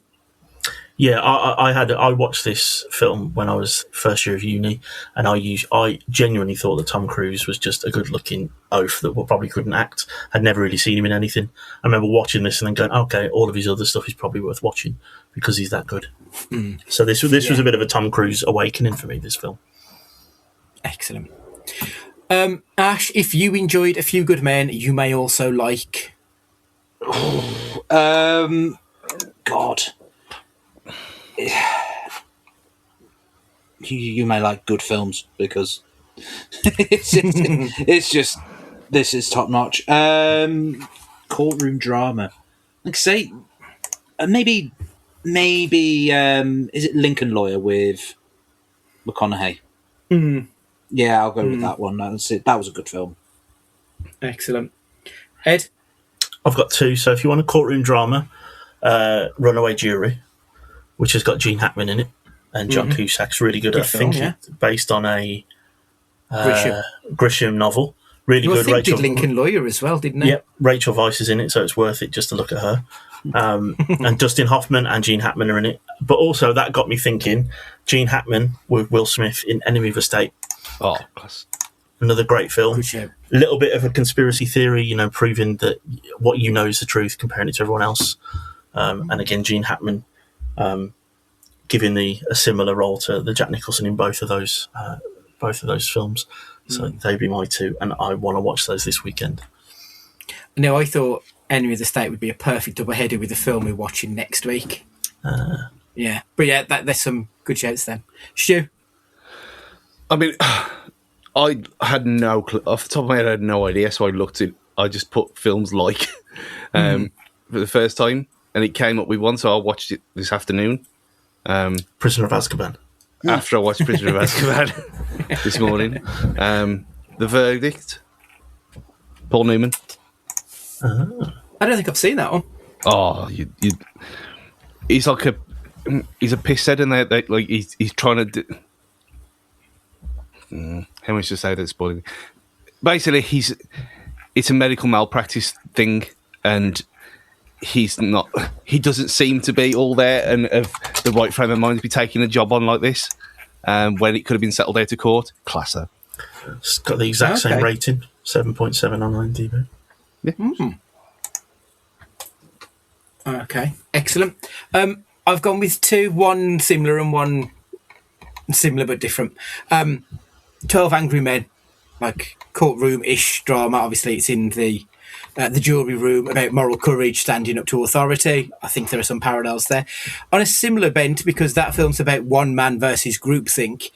F: Yeah, I watched this film when I was first year of uni, and I genuinely thought that Tom Cruise was just a good-looking oaf that probably couldn't act. I'd never really seen him in anything. I remember watching this and then going, okay, all of his other stuff is probably worth watching because he's that good. So this was a bit of a Tom Cruise awakening for me, this film.
C: Excellent. Ash, if you enjoyed A Few Good Men, you may also like...
E: God... You may like good films because it's just this is top notch. Courtroom drama, like say, maybe is it Lincoln Lawyer with McConaughey? Yeah, I'll go with that one. That's it. That was a good film.
C: Excellent. Ed?
F: I've got two. So if you want a courtroom drama, Runaway Jury, which has got Gene Hackman in it, and John Cusack's really good. I think it's based on a Grisham novel. Really good.
C: I think
F: Rachel
C: did Lincoln Lawyer as well, didn't he?
F: Yep, Rachel Weisz is in it, so it's worth it just to look at her. And Dustin Hoffman and Gene Hackman are in it. But also that got me thinking, Gene Hackman with Will Smith in Enemy of the State.
D: Oh, class.
F: Another great film. A little bit of a conspiracy theory, proving that what you know is the truth, comparing it to everyone else. And again, Gene Hackman giving a similar role to the Jack Nicholson in both of those films. So they'd be my two, and I want to watch those this weekend.
C: Now, I thought Enemy of the State would be a perfect double-header with the film we're watching next week. Yeah, but yeah, there's some good shouts then. Stu?
D: I mean, I had no clue. Off the top of my head, I had no idea, so I just put films like for the first time, and it came up with one, so I watched it this afternoon.
F: Prisoner of Azkaban.
D: After I watched Prisoner of Azkaban this morning. The Verdict. Paul Newman.
C: I don't think I've seen that one.
D: Oh, he's like he's a pisshead, and they like he's trying to. How much to say that's spoiling? basically it's a medical malpractice thing, and he doesn't seem to be all there and of the right frame of mind to be taking a job on like this, when it could have been settled out of court. Class though.
F: It's got the exact same rating, 7.7 on IMDb.
D: Yeah.
C: Mm. Okay, excellent. I've gone with two, one similar and one similar but different. 12 Angry Men, like courtroom-ish drama. Obviously, it's in the jury room about moral courage, standing up to authority. I think there are some parallels there. On a similar bent, because that film's about one man versus groupthink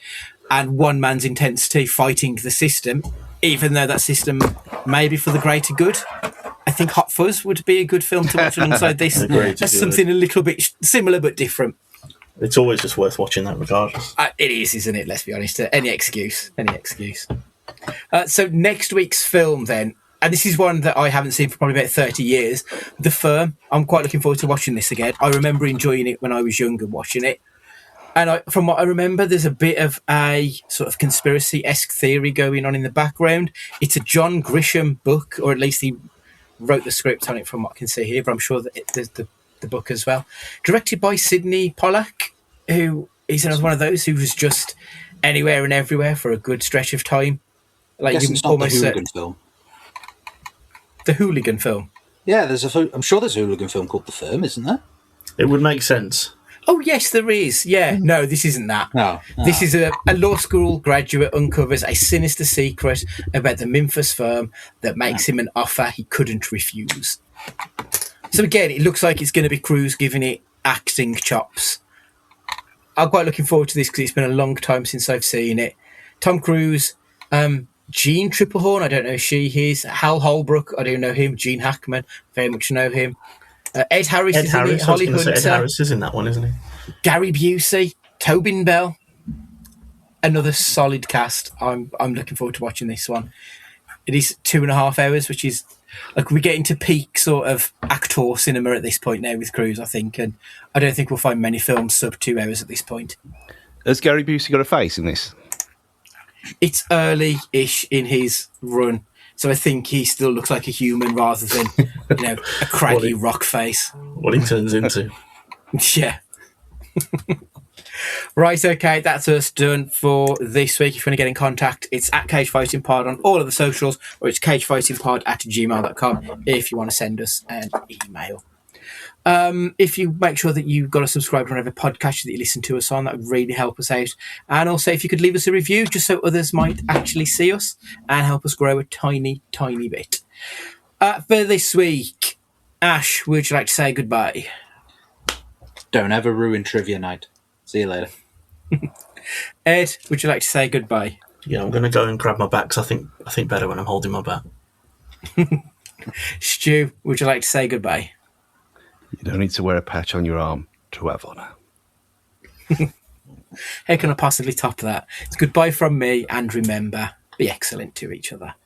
C: and one man's intensity fighting the system, even though that system may be for the greater good. I think Hot Fuzz would be a good film to watch alongside this. That's something a little bit similar but different.
F: It's always just worth watching that regardless.
C: It is, isn't it? Let's be honest. Any excuse. So next week's film then, and this is one that I haven't seen for probably about 30 years, The Firm. I'm quite looking forward to watching this again. I remember enjoying it when I was younger watching it. And from what I remember, there's a bit of a sort of conspiracy-esque theory going on in the background. It's a John Grisham book, or at least he wrote the script on it from what I can see here, but I'm sure that there's the book as well. Directed by Sidney Pollack, who is another one of those who was just anywhere and everywhere for a good stretch of time. Like you
E: it's not the hooligan film.
C: The hooligan film?
E: Yeah, I'm sure there's a hooligan film called The Firm, isn't there?
F: It would make sense.
C: Oh, yes, there is. Yeah, no, this isn't that.
E: No.
C: This is a law school graduate uncovers a sinister secret about the Memphis firm that makes him an offer he couldn't refuse. So again, it looks like it's going to be Cruise giving it acting chops. I'm quite looking forward to this because it's been a long time since I've seen it. Tom Cruise, Jean Triplehorn, I don't know who she is. Hal Holbrook, I don't know him. Gene Hackman, very much know him. Ed Harris is in it. Holly Hunter.
F: Ed Harris is in that one, isn't he?
C: Gary Busey, Tobin Bell. Another solid cast. I'm looking forward to watching this one. It is 2.5 hours, which is like we're getting to peak sort of actor cinema at this point now with Cruise, I think, and I don't think we'll find many films sub 2 hours at this point.
D: Has Gary Busey got a face in this?
C: It's early-ish in his run, so I think he still looks like a human rather than a craggy rock face.
F: What he turns into.
C: Yeah. Right, okay, that's us done for this week. If you want to get in contact, it's at Cage Fighting Pod on all of the socials, or it's cagefightingpod@gmail.com if you want to send us an email. If you make sure that you've got to subscribe to whatever podcast that you listen to us on, that would really help us out. And also, if you could leave us a review, just so others might actually see us and help us grow a tiny, tiny bit. For this week, Ash, would you like to say goodbye?
E: Don't ever ruin trivia night. See you later.
C: Ed, would you like to say goodbye?
F: Yeah, I'm going to go and grab my bat 'cause I think better when I'm holding my bat.
C: Stu, would you like to say goodbye?
D: You don't need to wear a patch on your arm to have honour.
C: How can I possibly top that? It's goodbye from me, and remember, be excellent to each other.